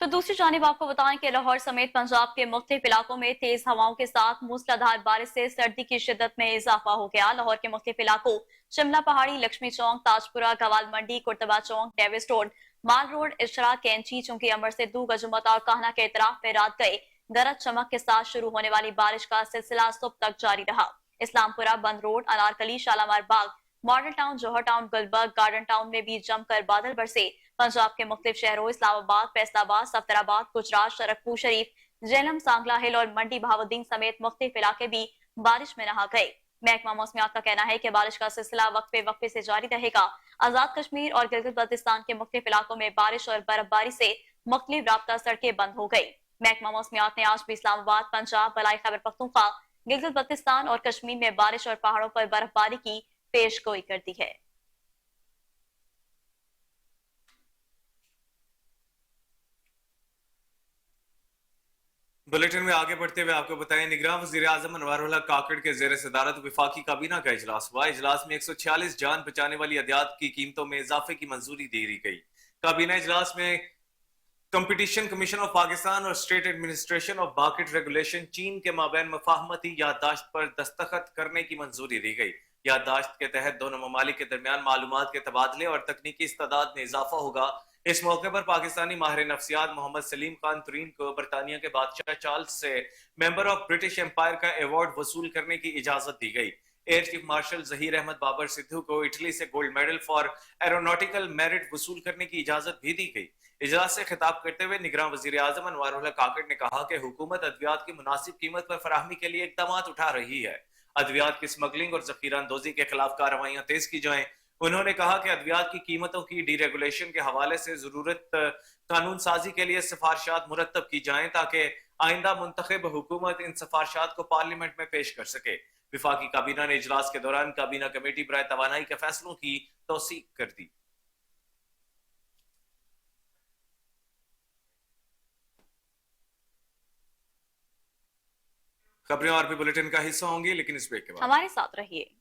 Speaker 2: तो दूसरी जानिब आपको बताएं कि लाहौर समेत पंजाब के मुख्तलिफ इलाकों में तेज हवाओं के साथ मूसलाधार बारिश से सर्दी की शिद्दत में इजाफा हो गया। लाहौर के मुख्तलिफ इलाकों शिमला पहाड़ी, लक्ष्मी चौक, ताजपुरा, गवाल मंडी, कुर्तबा चौक, डेविस रोड, माल रोड, इशरा, कैंची, चुंकी अमर से दू गजुमत और काहना के इतराफ में रात गए गरज चमक के साथ शुरू होने वाली बारिश का सिलसिला सुबह तक जारी रहा। इस्लामपुरा, बंद रोड, अनारकली, शालामार बाग, मॉडल टाउन, जौहर टाउन, गुलबर्ग, गार्डन टाउन में भी जमकर बादल बरसे। पंजाब के मुख्तलिफ शहरों इस्लामाबाद, फैसलाबाद, सफदराबाद, गुजरात, शरकपुर शरीफ, झेलम, सांगला हिल और मंडी बहाउद्दीन समेत मुख्तलिफ इलाके भी बारिश में नहा गए। महकमा मौसमियात का कहना है कि बारिश का सिलसिला वक्फे वक्फे से जारी रहेगा। आजाद कश्मीर और गिलगित बल्तिस्तान के मुख्तलिफ इलाकों में बारिश और बर्फबारी से मुख्तलिफ राब्ता सड़कें बंद हो गई। महकमा मौसमियात ने आज भी इस्लामाबाद, पंजाब, बलाई खैबर पख्तूनख्वा, गिलगित बल्तिस्तान और कश्मीर में बारिश और पहाड़ों पर बर्फबारी की पेशगोई कर दी है।
Speaker 1: बुलेटिन में आगे बढ़ते हुए आपको बताएं, निगरान वजीर आजम अनवारुल हक काकड़ के जेर सदारत वफाकी काबीना का इजलास हुआ। इजलास में 146 जान बचाने वाली अदियात की कीमतों में इजाफे की मंजूरी दे दी गई। काबीना इजलास में कंपटीशन कमीशन ऑफ पाकिस्तान और state administration of market regulation चीन के माबैन मफाहमती याददाश्त पर दस्तखत करने की मंजूरी दी गई। याददाश्त के तहत दोनों ममालिक के दरमियान मालूमात के तबादले और तकनीकी इस्तादाद में इजाफा होगा। इस मौके पर पाकिस्तानी माहिर नफ्सियात मोहम्मद सलीम खान तुरीन को बरतानिया के बादशाह चार्ल्स से मेंबर ऑफ ब्रिटिश एम्पायर का अवार्ड वसूल करने की इजाजत दी गई। Air chief marshal Zaheer Ahmed Babar Sidhu को इटली से gold medal for aeronautical merit वसूल करने की इजाजत भी दी गई। इजलास से खिताब करते हुए निगरान वजीर आजम अनवारुल हक काकड़ ने कहा कि हुकूमत अद्वियात की मुनासिब कीमत पर फराहमी के लिए इकदाम उठा रही है। अद्वियात की स्मगलिंग और जखीरा अंदोजी के खिलाफ कार्रवाइयां तेज की जाएं। उन्होंने कहा कि अद्वियात की कीमतों की डीरेगुलेशन के हवाले से जरूरत कानून साजी के लिए सिफारशात मुरतब की जाएं ताकि आइंदा मुंतखब हुकूमत इन सिफारशात को पार्लियामेंट में पेश कर सके। विफाकी काबीना ने इजलास के दौरान काबीना कमेटी बराए तवानाई के फैसलों की तौसीक कर दी। खबरें और भी बुलेटिन का हिस्सा होंगी, लेकिन इस ब्रेक के बाद
Speaker 2: हमारे साथ रहिए।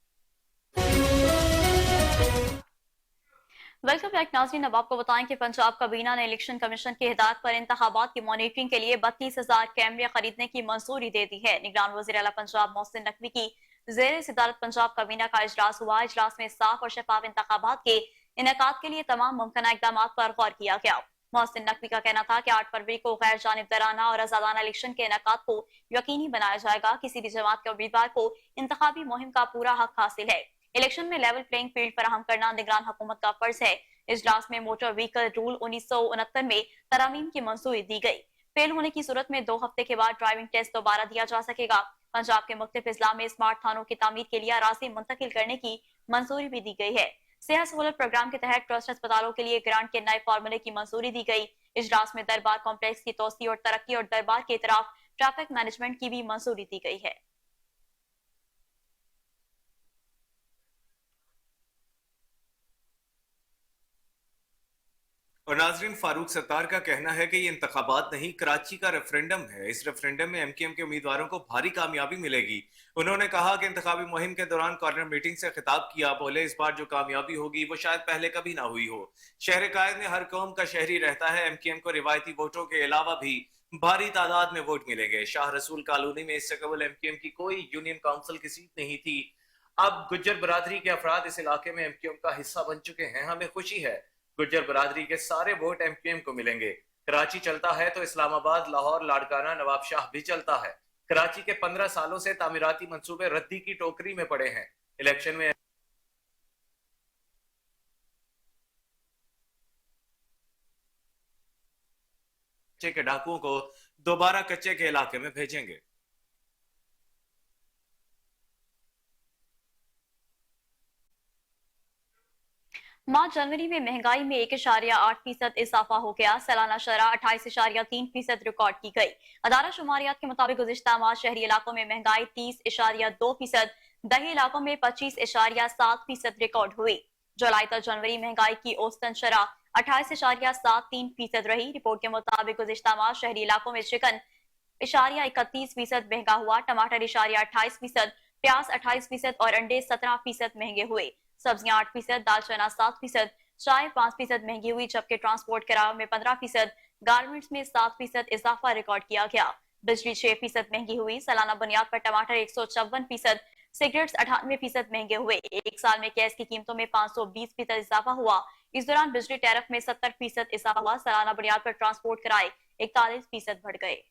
Speaker 2: वेलकम बैक नाज़रीन। अब आपको बताएं कि पंजाब काबीना ने इलेक्शन कमीशन की हिदायत पर इंतखाबात की मॉनिटरिंग के लिए 32,000 कैमरे खरीदने की मंजूरी दे दी है। निगरान वज़ीर आला पंजाब मोहसिन नकवी की ज़ेर सदारत पंजाब काबीना का इजलास हुआ। इजलास में साफ और शफाफ इंतखाबात के इनेकाद के लिए तमाम मुमकिन इकदाम पर गौर किया गया। मोहसिन नकवी का कहना था कि 8 फरवरी को गैर जानिबदाराना और आजादाना इलेक्शन के इनेकाद को यकीनी बनाया जाएगा। किसी भी जमात के उम्मीदवार को इंतखाबी मुहिम का पूरा हक हासिल है। इलेक्शन में लेवल प्लेइंग फील्ड फराहम करना निगरान हुकूमत का फर्ज है। इजलास में मोटर व्हीकल रूल 1969 में तरामीम की मंजूरी दी गई। फेल होने की सूरत में 2 हफ्ते के बाद ड्राइविंग टेस्ट दोबारा दिया जा सकेगा। पंजाब के मुख्तलिफ इजला में स्मार्ट थानों की तामीर के लिए अराजी मुंतकिल करने की मंजूरी भी दी गई है। सेहत सहूलत प्रोग्राम के तहत ट्रस्ट अस्पतालों के लिए ग्रांट के नए फार्मूले की मंजूरी दी गई। इजलास में दरबार कॉम्प्लेक्स की तोसी और तरक्की और दरबार के इतराफ ट्रैफिक मैनेजमेंट की भी मंजूरी दी गई है।
Speaker 1: और नाजरीन, फारूक सत्तार का कहना है कि ये इंतखाबात नहीं, कराची का रेफरेंडम है। इस रेफरेंडम में एमकेएम के उम्मीदवारों को भारी कामयाबी मिलेगी। उन्होंने कहा कि इंतखाबी मुहिम के दौरान कॉर्नर मीटिंग से खिताब किया। बोले, इस बार जो कामयाबी होगी वो शायद पहले कभी ना हुई हो। शहर कायद में हर कौम का शहरी रहता है। एमकेएम को रिवायती वोटों के अलावा भी भारी तादाद में वोट मिलेंगे। शाह रसूल कॉलोनी में इससे कबल एमकेएम की कोई यूनियन काउंसिल की सीट नहीं थी। अब गुज्जर बरादरी के अफराद इस इलाके में एमकेएम का हिस्सा बन चुके हैं। हमें खुशी है, गुज्जर बरादरी के सारे वोट एमकेएम को मिलेंगे। कराची चलता है तो इस्लामाबाद, लाहौर, लाड़काना, नवाबशाह भी चलता है। कराची के 15 सालों से तामीराती मंसूबे रद्दी की टोकरी में पड़े हैं। इलेक्शन में कच्चे के डाकुओं को दोबारा कच्चे के इलाके में भेजेंगे।
Speaker 2: मार्च जनवरी में महंगाई में 1.8% इजाफा हो गया। सालाना शरह 28.3% रिकॉर्ड की गई। अदारा शुमारियात के मुताबिक गुज़िश्ता माह शहरी इलाकों में महंगाई 30.2%, दही इलाकों में 25.7% रिकॉर्ड हुई। जुलाई तक जनवरी महंगाई की औसतन शरह 28.73% रही। रिपोर्ट के मुताबिक गुज़िश्ता माह शहरी इलाकों में चिकन 31% महंगा हुआ, टमाटर 28%, प्याज 28% और अंडे 17% महंगे हुए। सब्जियां 8%, दाल चना 7%, चाय 5% महंगी हुई, जबकि ट्रांसपोर्ट किराए में 15%, गारमेंट्स में 7% इजाफा रिकॉर्ड किया गया। बिजली 6% महंगी हुई। सालाना बुनियाद पर टमाटर 154%, सिगरेट्स 98% महंगे हुए। एक साल में गैस की कीमतों में 520% इजाफा हुआ। इस दौरान बिजली टैरिफ में 70% इजाफा हुआ। सालाना बुनियाद पर ट्रांसपोर्ट किराए 41% बढ़ गए।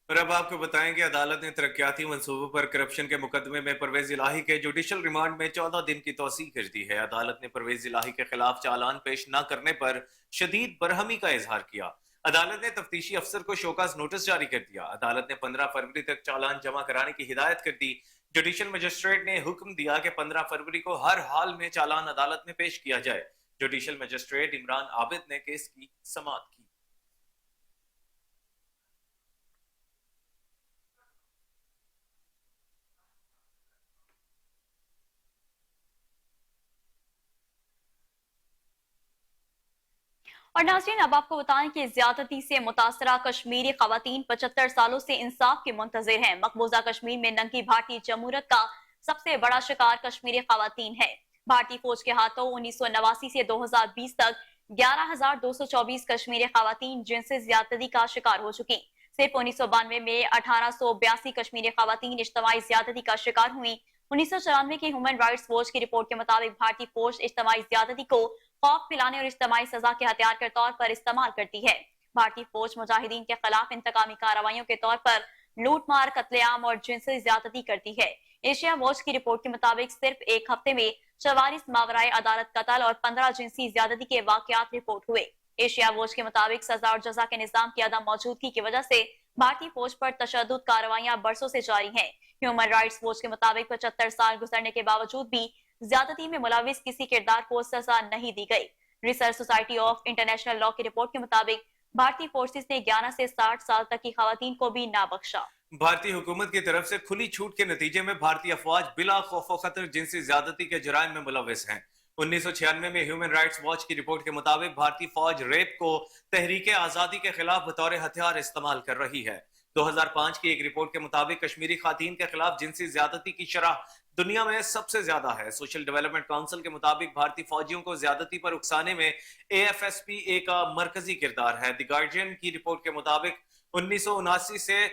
Speaker 1: और अब आपको बताएंगे, अदालत ने तरक्याती मंसूबों पर करप्शन के मुकदमे में परवेज इलाही के जुडिशल रिमांड में 14 दिन की तौसीह कर दी है। अदालत ने परवेज इलाही के खिलाफ चालान पेश न करने पर शदीद बरहमी का इजहार किया। عدالت نے تفتیشی افسر کو شوکاز نوٹس جاری کر دیا. عدالت نے 15 فروری تک چالان جمع کرانے کی ہدایت کر دی. جوڈیشل مجسٹریٹ نے حکم دیا کہ 15 فروری کو ہر حال میں چالان عدالت میں پیش کیا جائے. جوڈیشل مجسٹریٹ عمران عابد نے کیس کی سماعت کی.
Speaker 2: اور ناظرین اب آپ کو بتائیں کہ زیادتی سے متاثرہ کشمیری خواتین 75 سالوں سے انصاف کے منتظر ہیں. مقبوضہ کشمیر میں ننگی بھارتی جمہوریت کا سب سے بڑا شکار کشمیری خواتین ہے. بھارتی فوج کے ہاتھوں 1989 سے 2020 تک 11,224 کشمیری خواتین جنسی زیادتی کا شکار ہو چکی. صرف 1992 میں 1882 کشمیری خواتین اجتماعی زیادتی کا شکار ہوئیں. 1994 کی ہیومن رائٹس واچ کی رپورٹ کے مطابق بھارتی فوج اجتماعی زیادتی کو خوف پلانے اور اجتماعی سزا کے ہتھیار کے طور پر استعمال کرتی ہے. بھارتی فوج مجاہدین کے خلاف انتقامی کارروائیوں کے طور پر لوٹ مار، قتل عام اور جنسی زیادتی کرتی ہے. ایشیا واچ کی رپورٹ کے مطابق صرف ایک ہفتے میں 44 ماورائے عدالت قتل اور 15 جنسی زیادتی کے واقعات رپورٹ ہوئے. ایشیا واچ کے مطابق سزا اور جزا کے نظام کی عدم موجودگی کی وجہ سے بھارتی فوج پر تشدد کارروائیاں برسوں سے جاری ہیں. ہیومن رائٹس واچ کے مطابق 75 سال گزرنے کے باوجود بھی زیادتی میں ملوث کسی کردار کو سزا نہیں دی گئی. Research society of international law کی رپورٹ کے مطابق بھارتی فورسز نے 11 سے 60 سال تک کی خواتین کو بھی نہ بخشا.
Speaker 1: بھارتی حکومت کی طرف سے کھلی چھوٹ کے نتیجے میں بھارتی افواج بلا خوف و خطر جنسی زیادتی کے جرائم میں ملوث ہیں. 1996 میں ہیومن رائٹس واچ کی رپورٹ کے مطابق بھارتی فوج ریپ کو تحریک آزادی کے خلاف بطور ہتھیار استعمال کر رہی ہے. 2005 کی ایک رپورٹ کے مطابق کشمیری خواتین کے خلاف جنسی زیادتی کی شرح دنیا میں سب سے زیادہ ہے. سوشل ڈیولپمنٹ کونسل کے مطابق بھارتی فوجیوں کو زیادتی پر اکسانے میں AFSPA کا مرکزی کردار ہے. دی گارڈین کی رپورٹ کے مطابق 1979 سے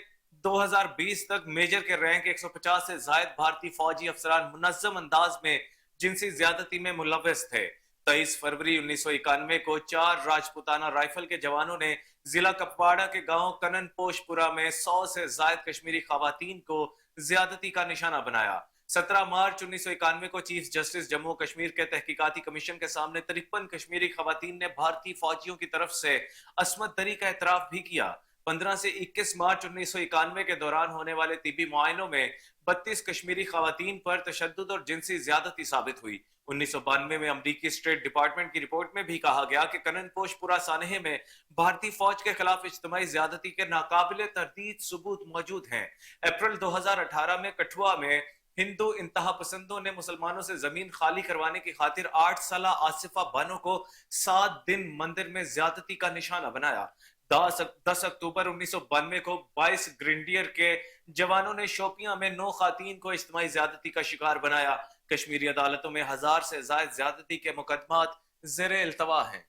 Speaker 1: 2020 تک میجر کے رینک 150 سے زائد بھارتی فوجی افسران منظم انداز میں جنسی زیادتی میں ملوث تھے. 23 فروری 1991 کو 4 راجپوتانہ رائفل کے جوانوں نے ضلع کپواڑہ کے گاؤں کنن پوش پورا میں 100 سے زائد کشمیری خواتین کو زیادتی کا نشانہ بنایا. 17 مارچ 1991 کو چیف جسٹس جموں کشمیر کے تحقیقاتی کمیشن کے سامنے 53 کشمیری خواتین نے بھارتی فوجیوں کی طرف سے عصمت دری کا اعتراف بھی کیا. 15 سے 21 مارچ 1991 کے دوران ہونے والے طبی معائنوں میں 32 کشمیری خواتین پر تشدد اور جنسی زیادتی ثابت ہوئی. 1992 میں امریکی اسٹیٹ ڈپارٹمنٹ کی رپورٹ میں بھی کہا گیا کہ کنن پوش پورا سانحے میں بھارتی فوج کے خلاف اجتماعی زیادتی کے ناقابل تردید ثبوت موجود ہیں. اپریل 2018 میں کٹھوا میں ہندو انتہا پسندوں نے مسلمانوں سے زمین خالی کروانے کی خاطر 8 سالہ آصفہ بانو کو 7 دن مندر میں زیادتی کا نشانہ بنایا. 10 اکتوبر 1992 کو 22 گرینڈیئر کے جوانوں نے شوپیاں میں 9 خواتین کو اجتماعی زیادتی کا شکار بنایا. کشمیری عدالتوں میں 1000 سے زائد زیادتی کے مقدمات زیر التوا ہیں.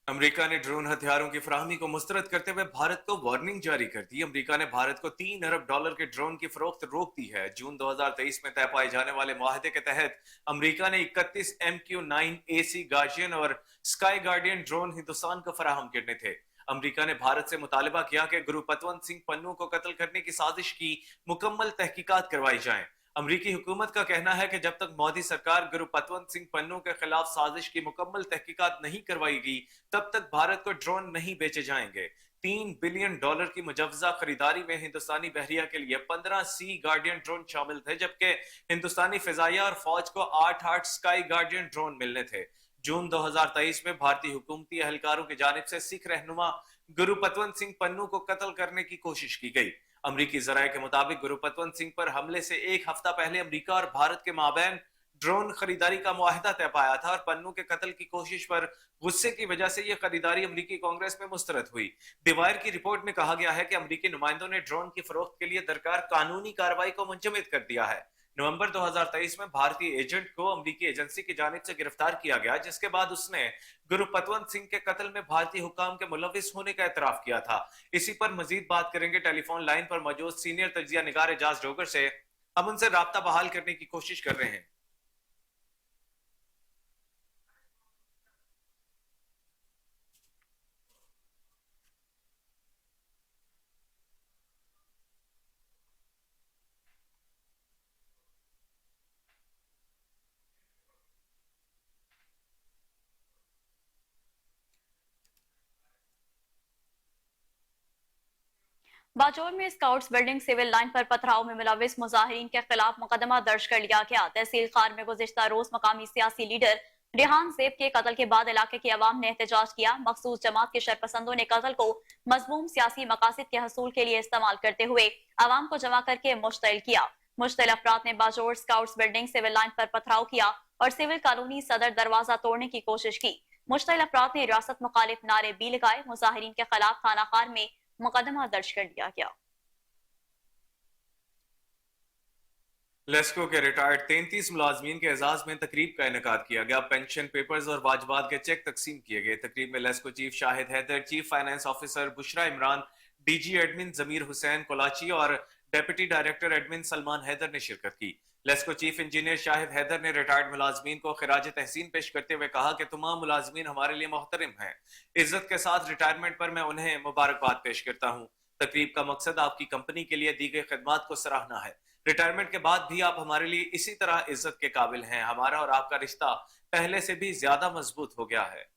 Speaker 1: امریکہ نے ڈرون ہتھیاروں کی فراہمی کو مسترد کرتے ہوئے بھارت کو وارننگ جاری کر دی. امریکہ نے بھارت کو $3 ارب کے ڈرون کی فروخت روک دی ہے. جون 2023 میں طے پائے جانے والے معاہدے کے تحت امریکہ نے 31 MQ-9AC گارڈین اور اسکائی گارڈین ڈرون ہندوستان کو فراہم کرنے تھے. امریکہ نے بھارت سے مطالبہ کیا کہ گرو پتونت سنگھ پنو کو قتل کرنے کی سازش کی مکمل تحقیقات کروائی جائیں. امریکی حکومت کا کہنا ہے کہ جب تک مودی سرکار گرو پتونت سنگھ پنو کے خلاف سازش کی مکمل تحقیقات نہیں کروائی گی تب تک بھارت کو ڈرون نہیں بیچے جائیں گے. $3 بلین کی مجوزہ خریداری میں ہندوستانی بحریہ کے لیے 15 سی گارڈین ڈرون شامل تھے، جبکہ ہندوستانی فضائیہ اور فوج کو 8 اسکائی گارڈین ڈرون ملنے تھے. جون 2023 میں بھارتی حکومتی اہلکاروں کی جانب سے سکھ رہنما گرو پتونت سنگھ پنو کو قتل کرنے کی کوشش کی گئی. امریکی ذرائع کے مطابق گرو پتونت سنگھ پر حملے سے ایک ہفتہ پہلے امریکہ اور بھارت کے مابین ڈرون خریداری کا معاہدہ طے پایا تھا اور پنو کے قتل کی کوشش پر غصے کی وجہ سے یہ خریداری امریکی کانگریس میں مسترد ہوئی. دی وائر کی رپورٹ میں کہا گیا ہے کہ امریکی نمائندوں نے ڈرون کی فروخت کے لیے درکار قانونی کارروائی کو منجمد کر دیا ہے. نومبر 2023 میں بھارتی ایجنٹ کو امریکی ایجنسی کی جانب سے گرفتار کیا گیا، جس کے بعد اس نے گرو پتونت سنگھ کے قتل میں بھارتی حکام کے ملوث ہونے کا اعتراف کیا تھا. اسی پر مزید بات کریں گے ٹیلی فون لائن پر موجود سینئر تجزیہ نگار اعجاز ڈوگر سے. ہم ان سے رابطہ بحال کرنے کی کوشش کر رہے ہیں.
Speaker 2: बाजौर में स्काउट्स बिल्डिंग सिविल लाइन पर पथराव में मुलविस मुजाहिरीन के खिलाफ मुकदमा दर्ज कर लिया गया। तहसील खार में गुज़िश्ता रोज मकामी सियासी लीडर रेहान ज़ेब के कत्ल के बाद इलाके की आवाम ने एहतजाज किया। मखसूस जमात के शरपसंदों ने कत्ल को मज़मूम सियासी मकासद के हसूल के लिए इस्तेमाल करते हुए आवाम को जमा करके मुश्तइल किया। मुश्तइल अफराद ने Bajaur scouts building civil line पर पथराव किया और सिविल कॉलोनी सदर दरवाजा तोड़ने की कोशिश की। मुश्तइल अफराद ने रियासत मुखालिफ नारे भी लगाए। मुजाहिरीन के खिलाफ थाना खार में मुकदमा दर्ज कर लिया गया।
Speaker 1: लेस्को के रिटायर्ड 33 मुलाजमीन के एजाज में तकरीब का इनेकाद किया गया। पेंशन पेपर्स और वाजबात के चेक तकसीम किए गए। तकरीब में LESCO chief Shahid Haider, chief finance officer Bushra Imran, DG admin Zameer Hussain Kolachi और deputy director admin Salman Haider ने शिरकत की। लेस्को चीफ इंजीनियर शाहिद हैदर ने रिटायर्ड मुलाजमीन को खिराज तहसीन पेश करते हुए कहा कि तमाम मुलाजमीन हमारे लिए मोहतरम हैं। इज्जत के साथ रिटायरमेंट पर मैं उन्हें मुबारकबाद पेश करता हूँ। तकरीब का मकसद आपकी कंपनी के लिए दी गई खिदमत को सराहना है। रिटायरमेंट के बाद भी आप हमारे लिए इसी तरह इज्जत के काबिल हैं। हमारा और आपका रिश्ता पहले से भी ज्यादा मजबूत हो गया है।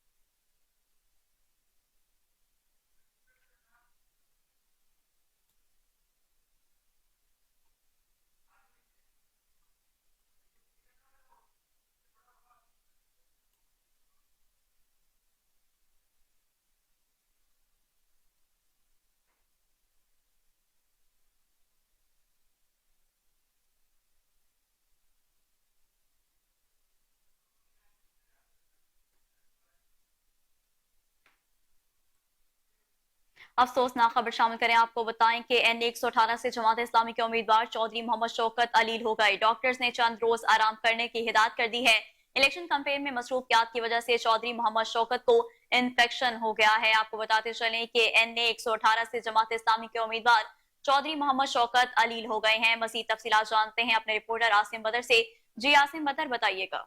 Speaker 2: अफसोसनाक खबर शामिल करें। आपको बताएं कि NA 118 से जमात इस्लामी के उम्मीदवार चौधरी मोहम्मद शौकत अलील हो गए। डॉक्टर्स ने चंद रोज आराम करने की हिदायत कर दी है। इलेक्शन कैंपेन में मसरूफियात की वजह से चौधरी मोहम्मद शौकत को इन्फेक्शन हो गया है। आपको बताते चलें कि NA 118 से जमात इस्लामी के उम्मीदवार चौधरी मोहम्मद शौकत अलील हो गए हैं। मजीद तफसीलात जानते हैं अपने रिपोर्टर आसिम बदर से। जी आसिम बदर, बताइएगा।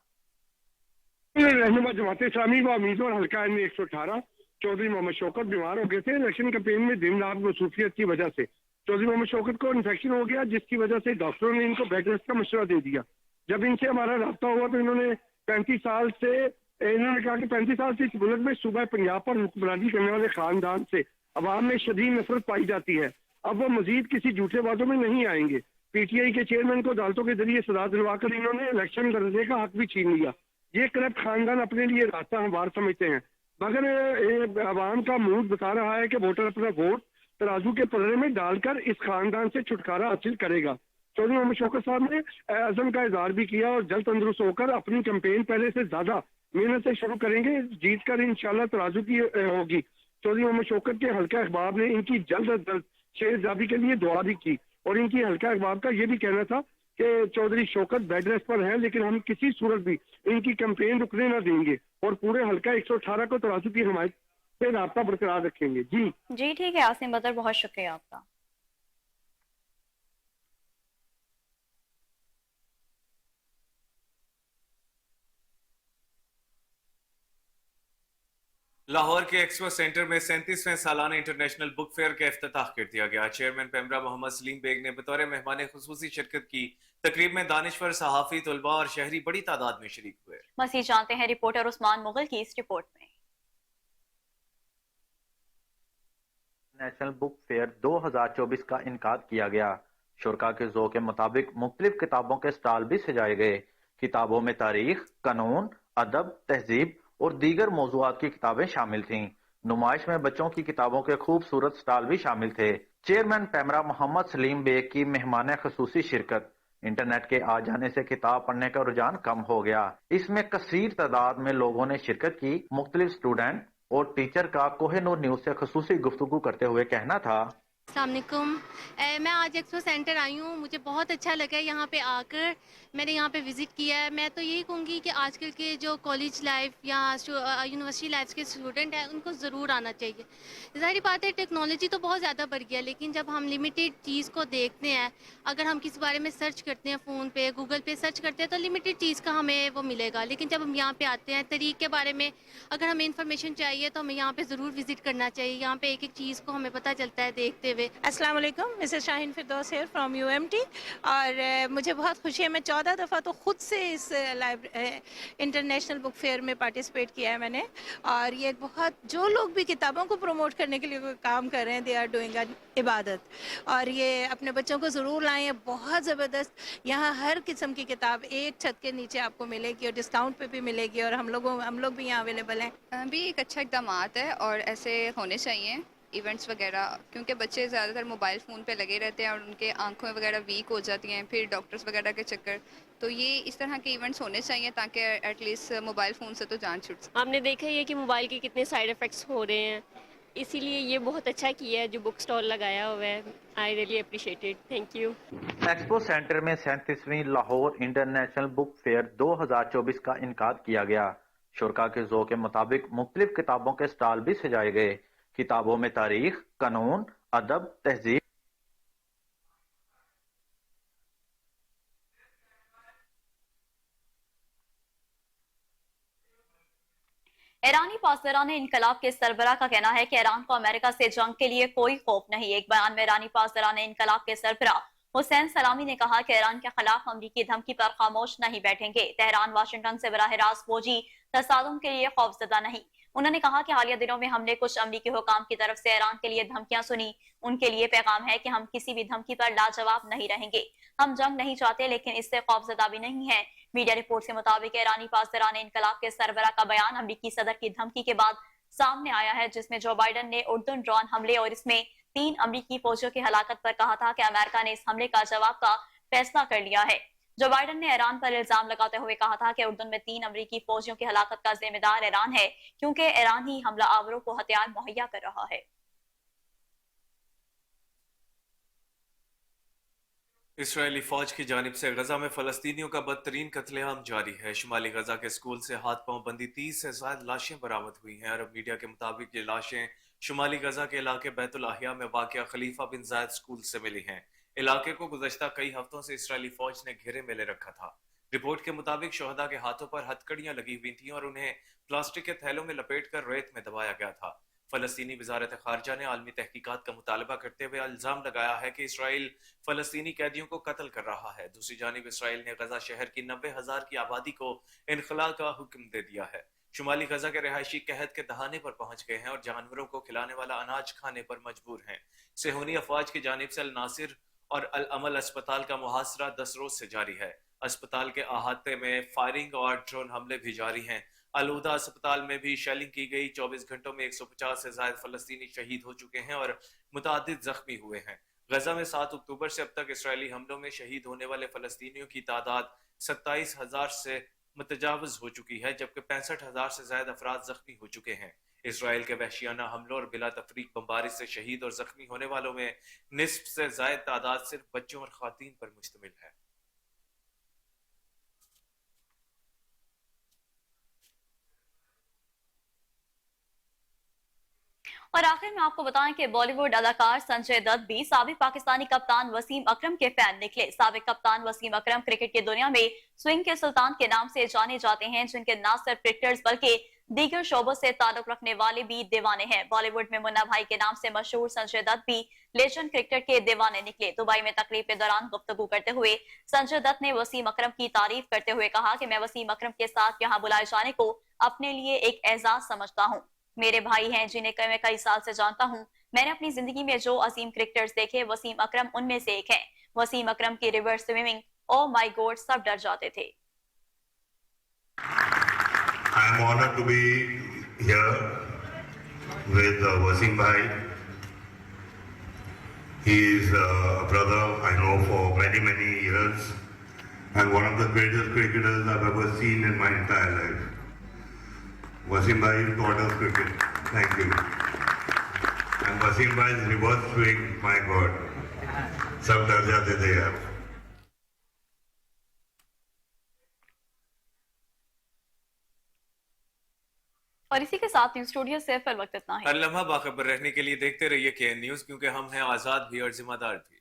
Speaker 4: रहनुमा जमात इस्लामी व उम्मीदवार हल्का NA 118 चौधरी मोहम्मद शौकत बीमार हो गए थे। इलेक्शन कैंपेन में दिन रात मसरूफियत की वजह से चौधरी मोहम्मद शौकत को इन्फेक्शन हो गया, जिसकी वजह से डॉक्टरों ने इनको बेड रेस्ट का मशवरा दे दिया। जब इनसे हमारा रब्ता हुआ तो इन्होंने 35 साल से 35 साल से इस मुल्क में सूबा पंजाब पर हुक्मरानी करने वाले खानदान से अवाम में शदीद नफरत पाई जाती है। अब वो मजीद किसी झूठे वादों में नहीं आएंगे। PTI के चेयरमैन को अदालतों के जरिए सजा दिलवाकर इन्होंने इलेक्शन लड़ने का हक भी छीन लिया। ये करप्ट खानदान अपने लिए रास्ता हमवार समझते हैं, मगर अवाम का मूड बता रहा है कि वोटर अपना वोट तराजू के पलड़े में डालकर इस खानदान से छुटकारा हासिल करेगा। चौधरी मोहम्मद शौकत साहब ने अज़म का इजहार भी किया और जल्द तंदुरुस्त होकर अपनी कैंपेन पहले से ज्यादा मेहनत से शुरू करेंगे। जीत कर इंशाल्लाह तराजू की होगी। चौधरी मोहम्मद शौकत के हल्का अखबार ने इनकी जल्द अज जल्द शेरजादी के लिए दुआ भी की और इनकी हल्का अखबार का ये भी कहना था कि चौधरी शौकत बेड रेस्ट पर हैं, लेकिन हम किसी सूरत भी इनकी कैंपेन रुकने न देंगे और पूरे हल्का 118 को तराजू की हिमायत से राब्ता बरकरार रखेंगे। जी
Speaker 2: ठीक है आसिम बदर, बहुत शुक्रिया आपका।
Speaker 1: लाहौर के एक्सपो सेंटर में 37वें सालाना इंटरनेशनल बुक फेयर का इफ्तिताह कर दिया गया। चेयरमैन पेमरा मोहम्मद सलीम बेग ने बतौर मेहमान खुसूसी शिरकत की। तकरीब में दानिश्वर सहाफी, तलबा और शहरी बड़ी तादाद में शरीक हुए।
Speaker 2: मज़ीद जानते हैं रिपोर्टर उस्मान मुगल की इस रिपोर्ट में।
Speaker 5: नेशनल बुक फेयर 2024 का इनकाद किया गया। शुरका के ज़ौक़ के मुताबिक मुख्तलिफ किताबों के स्टॉल भी सजाए गए। किताबों में तारीख, कानून, अदब, तहजीब और दीगर मौज़ूआत की किताबें शामिल थीं। नुमाइश में बच्चों की किताबों के खूबसूरत स्टॉल भी शामिल थे। चेयरमैन पेमरा मोहम्मद सलीम बेग की मेहमान खुसूसी शिरकत। इंटरनेट के आ जाने से किताब पढ़ने का रुझान कम हो गया। इसमें कसीर तादाद में लोगों ने शिरकत की। मुख्तलिफ स्टूडेंट और टीचर का कोहिनूर न्यूज से खुसूसी गुफ्तगू करते हुए कहना था,
Speaker 6: अस्सलाम वालेकुम। मैं आज एक्सपो सेंटर आई हूँ। मुझे बहुत अच्छा लगा यहाँ पे आकर। मैंने यहाँ पे विज़िट किया है। मैं तो यही कहूँगी कि आजकल के जो कॉलेज लाइफ या यूनिवर्सिटी लाइफ के स्टूडेंट हैं उनको ज़रूर आना चाहिए। ज़ाहिर बात है टेक्नोलॉजी तो बहुत ज़्यादा बढ़ गया, लेकिन जब हम लिमिटेड चीज़ को देखते हैं, अगर हम किसी बारे में सर्च करते हैं फ़ोन पे, गूगल पे सर्च करते हैं तो लिमिटेड चीज़ का हमें वो मिलेगा। लेकिन जब हम यहाँ पे आते हैं, तरीक़ के बारे में अगर हमें इन्फॉर्मेशन चाहिए तो हमें यहाँ पे ज़रूर विज़िट करना चाहिए। यहाँ पे एक एक चीज़ को हमें पता चलता है देखते हुए। हुए।
Speaker 7: अस्सलाम वालेकुम, Mrs Shaheen Firdous here from UMT. और मुझे बहुत खुशी है, मैं 14 दफ़ा तो ख़ुद से इस इंटरनेशनल बुक फेयर में पार्टिसिपेट किया है मैंने। और ये बहुत, जो लोग भी किताबों को प्रमोट करने के लिए कोई काम कर रहे हैं, दे आर डूइंग अ इबादत। और ये अपने बच्चों को ज़रूर लाएँ, ये बहुत ज़बरदस्त। यहाँ हर किस्म की किताब एक छत के नीचे आपको मिलेगी और डिस्काउंट पे भी मिलेगी, और हम लोग भी यहाँ अवेलेबल हैं।
Speaker 8: भी एक अच्छा इकदाम है और ऐसे होने चाहिए इवेंट्स वगैरह, क्योंकि बच्चे ज़्यादातर मोबाइल फ़ोन पे लगे रहते हैं और उनके आंखें वगैरह वीक हो जाती हैं, फिर डॉक्टर्स वगैरह के चक्कर। तो ये इस तरह के इवेंट्स होने चाहिए ताकि एटलीस्ट मोबाइल फ़ोन से तो जान छूट सके।
Speaker 9: हमने देखा है कि मोबाइल के कितने साइड इफ़ेक्ट्स हो रहे हैं, इसीलिए ये बहुत अच्छा किया है जो बुक स्टॉल लगाया हुआ है। I really appreciate it, thank you.
Speaker 5: Expo centre में 37वीं लाहौर इंटरनेशनल बुक फेयर 2024 का इनकाद किया गया। शुरा के ज़ौक़ के मुताबिक मुख्तलिफ किताबों के स्टॉल भी सजाए गए। किताबों में तारीख, कानून, अदब, तहजीब।
Speaker 2: ईरानी पासदारान इनकलाब के सरबराह का कहना है कि ईरान को अमेरिका से जंग के लिए कोई खौफ नहीं। एक बयान में ईरानी पासदारान इनकलाब के सरबराह हुसैन सलामी ने कहा कि ईरान के खिलाफ अमरीकी धमकी पर खामोश नहीं बैठेंगे। तेहरान वाशिंगटन से बराह रास्त फौजी तसादुम के लिए खौफजदा नहीं। उन्होंने कहा कि हालिया दिनों में हमने कुछ अमरीकी हुकाम की तरफ से ईरान के लिए धमकियां सुनी। उनके लिए पैगाम है कि हम किसी भी धमकी पर लाजवाब नहीं रहेंगे। हम जंग नहीं चाहते, लेकिन इससे खौफजदा भी नहीं है। मीडिया रिपोर्ट के मुताबिक ईरानी पासदारान इनकलाब के सरबराह का बयान अमरीकी सदर की धमकी के बाद सामने आया है, जिसमें जो बाइडन ने उर्दून ड्रोन हमले और इसमें 3 अमरीकी फौजियों की हलाकत पर कहा था कि अमेरिका ने इस हमले का जवाब का फैसला कर लिया है। जो बाइडन ने ईरान पर इल्जाम लगाते हुए कहा था कि उर्दून में 3 अमरीकी फौजियों की हलाकत का जिम्मेदार ईरान है, क्योंकि ईरान ही हमला आवरों को हथियार मुहैया कर रहा है।
Speaker 1: इसराइली फौज की जानिब से गजा में फलस्तीनियों का बदतरीन कत्लेआम जारी है। शुमाली गजा के स्कूल से हाथ पांव बंदी 30 से ज्यादा लाशें बरामद हुई हैं। अरब मीडिया के मुताबिक ये लाशें शुमाली गजा के इलाके बैतुल अहिया में वाक़िया खलीफा बिन जायद स्कूल से मिली हैं। इलाके को गुज़श्ता कई हफ्तों से इसराइली फौज ने घेरे में ले रखा था। रिपोर्ट के मुताबिक शोहदा के हाथों पर हथकड़ियां लगी हुई थी और उन्हें प्लास्टिक के थैलों में लपेट कर रेत में दबाया गया था। फलस्तीनी वजारत खारजा ने आलमी तहकीकात का मुतालबा करते हुए इल्जाम लगाया है कि इसराइल फलस्तीनी कैदियों को कत्ल कर रहा है। दूसरी जानिब इसराइल ने गजा शहर की 90,000 की आबादी को इनखला का हुक्म दे दिया है। शुमाली गजा के रहायशी कहत के दहाने पर पहुंच गए हैं और जानवरों को खिलाने वाला अनाज खाने पर मजबूर हैं। सेहूनी अफवाज की जानिब से अल नासिर और अल अमल अस्पताल का मुहासरा 10 रोज से जारी है। अस्पताल के अहाते में फायरिंग और ड्रोन हमले भी जारी हैं। अलूदा अस्पताल में भी शेलिंग की गई। 24 घंटों में 150 से ज्यादा फलस्तीनी शहीद हो चुके हैं और मुतादिद जख्मी हुए हैं। गजा में 7 अक्टूबर से अब तक इसराइली हमलों में शहीद होने वाले फलस्तीनियों की तादाद 27,000 से मुतजावज हो चुकी है, जबकि 65,000 से ज्यादा अफराद जख्मी हो चुके हैं। इसराइल के वहशियाना हमलों और बिला तफरीक बमबारी से शहीद और जख्मी होने वालों में निस्फ से ज्यादा तादाद सिर्फ बच्चों और खातीन पर मुश्तमिल है।
Speaker 2: और आखिर में आपको बताएं कि बॉलीवुड अदाकार संजय दत्त भी साबिक पाकिस्तानी कप्तान वसीम अकरम के फैन निकले। साबिक कप्तान वसीम अकरम क्रिकेट की दुनिया में स्विंग के सुल्तान के नाम से जाने जाते हैं, जिनके न सिर्फ क्रिकेटर्स बल्कि दीगर शोबों से ताल्लुक रखने वाले भी दीवाने हैं। बॉलीवुड में मुन्ना भाई के नाम से मशहूर संजय दत्त भी लेजेंड क्रिकेट के दीवाने निकले। दुबई में तकरीब के दौरान गुफ्तगू करते हुए संजय दत्त ने वसीम अकरम की तारीफ करते हुए कहा कि मैं वसीम अकरम के साथ यहाँ बुलाए जाने को अपने लिए एक एजाज समझता हूँ। मेरे भाई हैं जिन्हें मैं कई साल से जानता हूं। मैंने अपनी जिंदगी में जो अजीम क्रिकेटर्स देखे, वसीम अकरम उनमें से एक है। वसीम अकरम की reverse swimming, oh my God, सब डर जाते थे।
Speaker 3: I am honored to be here with Wasim Bhai. He is a brother I know for many, many years and one of the greatest cricketers I've ever seen in my entire life. Wasim Bhai taught us cricket. Thank you. And Wasim Bhai's reverse swing, my God, सब डर जाते थे यार।
Speaker 2: और इसी के साथ news studio से फिर वक्त इतना ही।
Speaker 1: हर लम्हा बाखबर रहने के लिए देखते रहिए KN न्यूज़, क्योंकि हम हैं आजाद भी और जिम्मेदार भी।